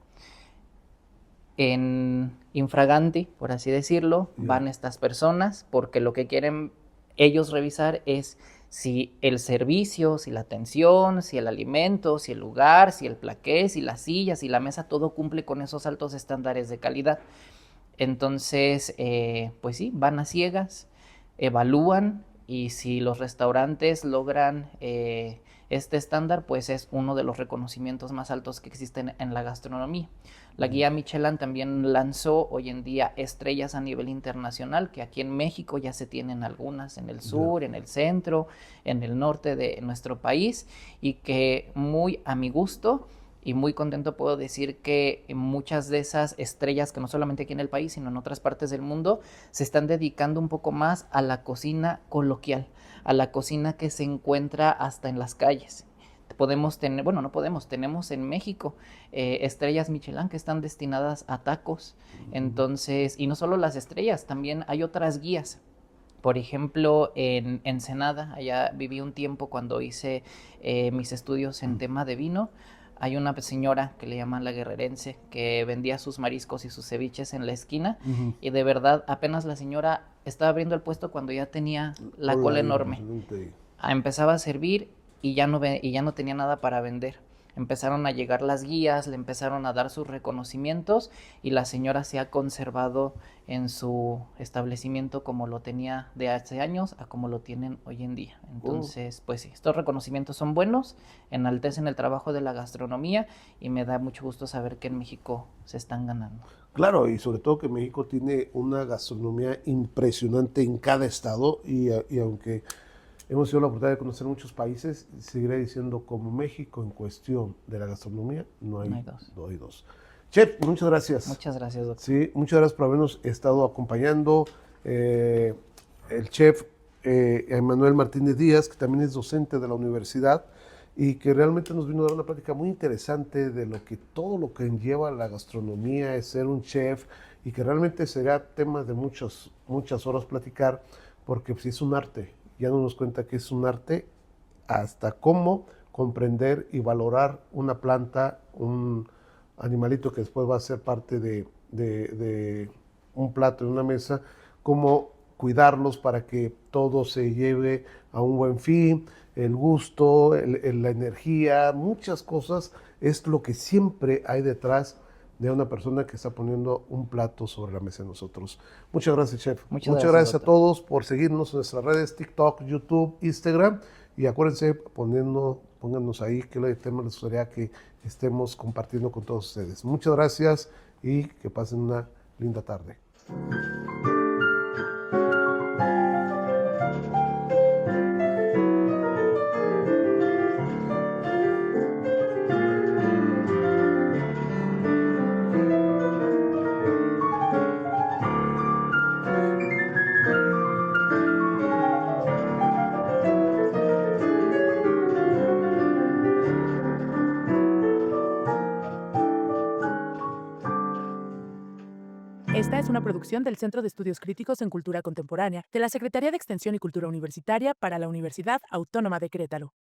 En infraganti, por así decirlo, Ya. van estas personas porque lo que quieren ellos revisar es si el servicio, si la atención, si el alimento, si el lugar, si el plaqué, si las sillas, si la mesa, todo cumple con esos altos estándares de calidad. Entonces, pues sí, van a ciegas, evalúan y si los restaurantes logran este estándar, pues es uno de los reconocimientos más altos que existen en la gastronomía. La guía Michelin también lanzó hoy en día estrellas a nivel internacional, que aquí en México ya se tienen algunas en el Ya. sur, en el centro, en el norte de nuestro país, y que muy a mi gusto y muy contento puedo decir que muchas de esas estrellas, que no solamente aquí en el país, sino en otras partes del mundo, se están dedicando un poco más a la cocina coloquial, a la cocina que se encuentra hasta en las calles. Podemos tener, bueno, no podemos, tenemos en México estrellas Michelin que están destinadas a tacos. Entonces, y no solo las estrellas, también hay otras guías. Por ejemplo, en Ensenada, allá viví un tiempo cuando hice mis estudios en tema de vino. Hay una señora que le llaman la guerrerense que vendía sus mariscos y sus ceviches en la esquina, Ujú. y de verdad apenas la señora estaba abriendo el puesto cuando ya tenía la cola Hola, enorme. impresionante. Empezaba a servir y ya no tenía nada para vender. Empezaron a llegar las guías, le empezaron a dar sus reconocimientos y la señora se ha conservado en su establecimiento como lo tenía de hace años a como lo tienen hoy en día. Oh, Entonces, pues sí, estos reconocimientos son buenos, enaltecen el trabajo de la gastronomía y me da mucho gusto saber que en México se están ganando. claro, y sobre todo que México tiene una gastronomía impresionante en cada estado y aunque hemos tenido la oportunidad de conocer muchos países, seguiré diciendo como México en cuestión de la gastronomía No hay dos. no hay dos. Chef, muchas gracias. Muchas gracias, doctor. Sí, muchas gracias por habernos estado acompañando. Eh, el chef Emanuel Martínez Díaz, que también es docente de la universidad y que realmente nos vino a dar una plática muy interesante de lo que todo lo que lleva la gastronomía es ser un chef y que realmente será tema de muchas horas platicar porque pues, es un arte. Ya nos cuenta que es un arte hasta cómo comprender y valorar una planta, un animalito que después va a ser parte de un plato, de una mesa, cómo cuidarlos para que todo se lleve a un buen fin, el gusto, la energía, muchas cosas, es lo que siempre hay detrás de una persona que está poniendo un plato sobre la mesa de nosotros. Muchas gracias, chef. Muchas Muchas gracias, gracias a doctor. todos por seguirnos en nuestras redes TikTok, YouTube, Instagram. Y acuérdense, pónganos ahí qué tema les gustaría que estemos compartiendo con todos ustedes. Muchas gracias y que pasen una linda tarde. Esta es una producción del Centro de Estudios Críticos en Cultura Contemporánea de la Secretaría de Extensión y Cultura Universitaria para la Universidad Autónoma de Querétaro.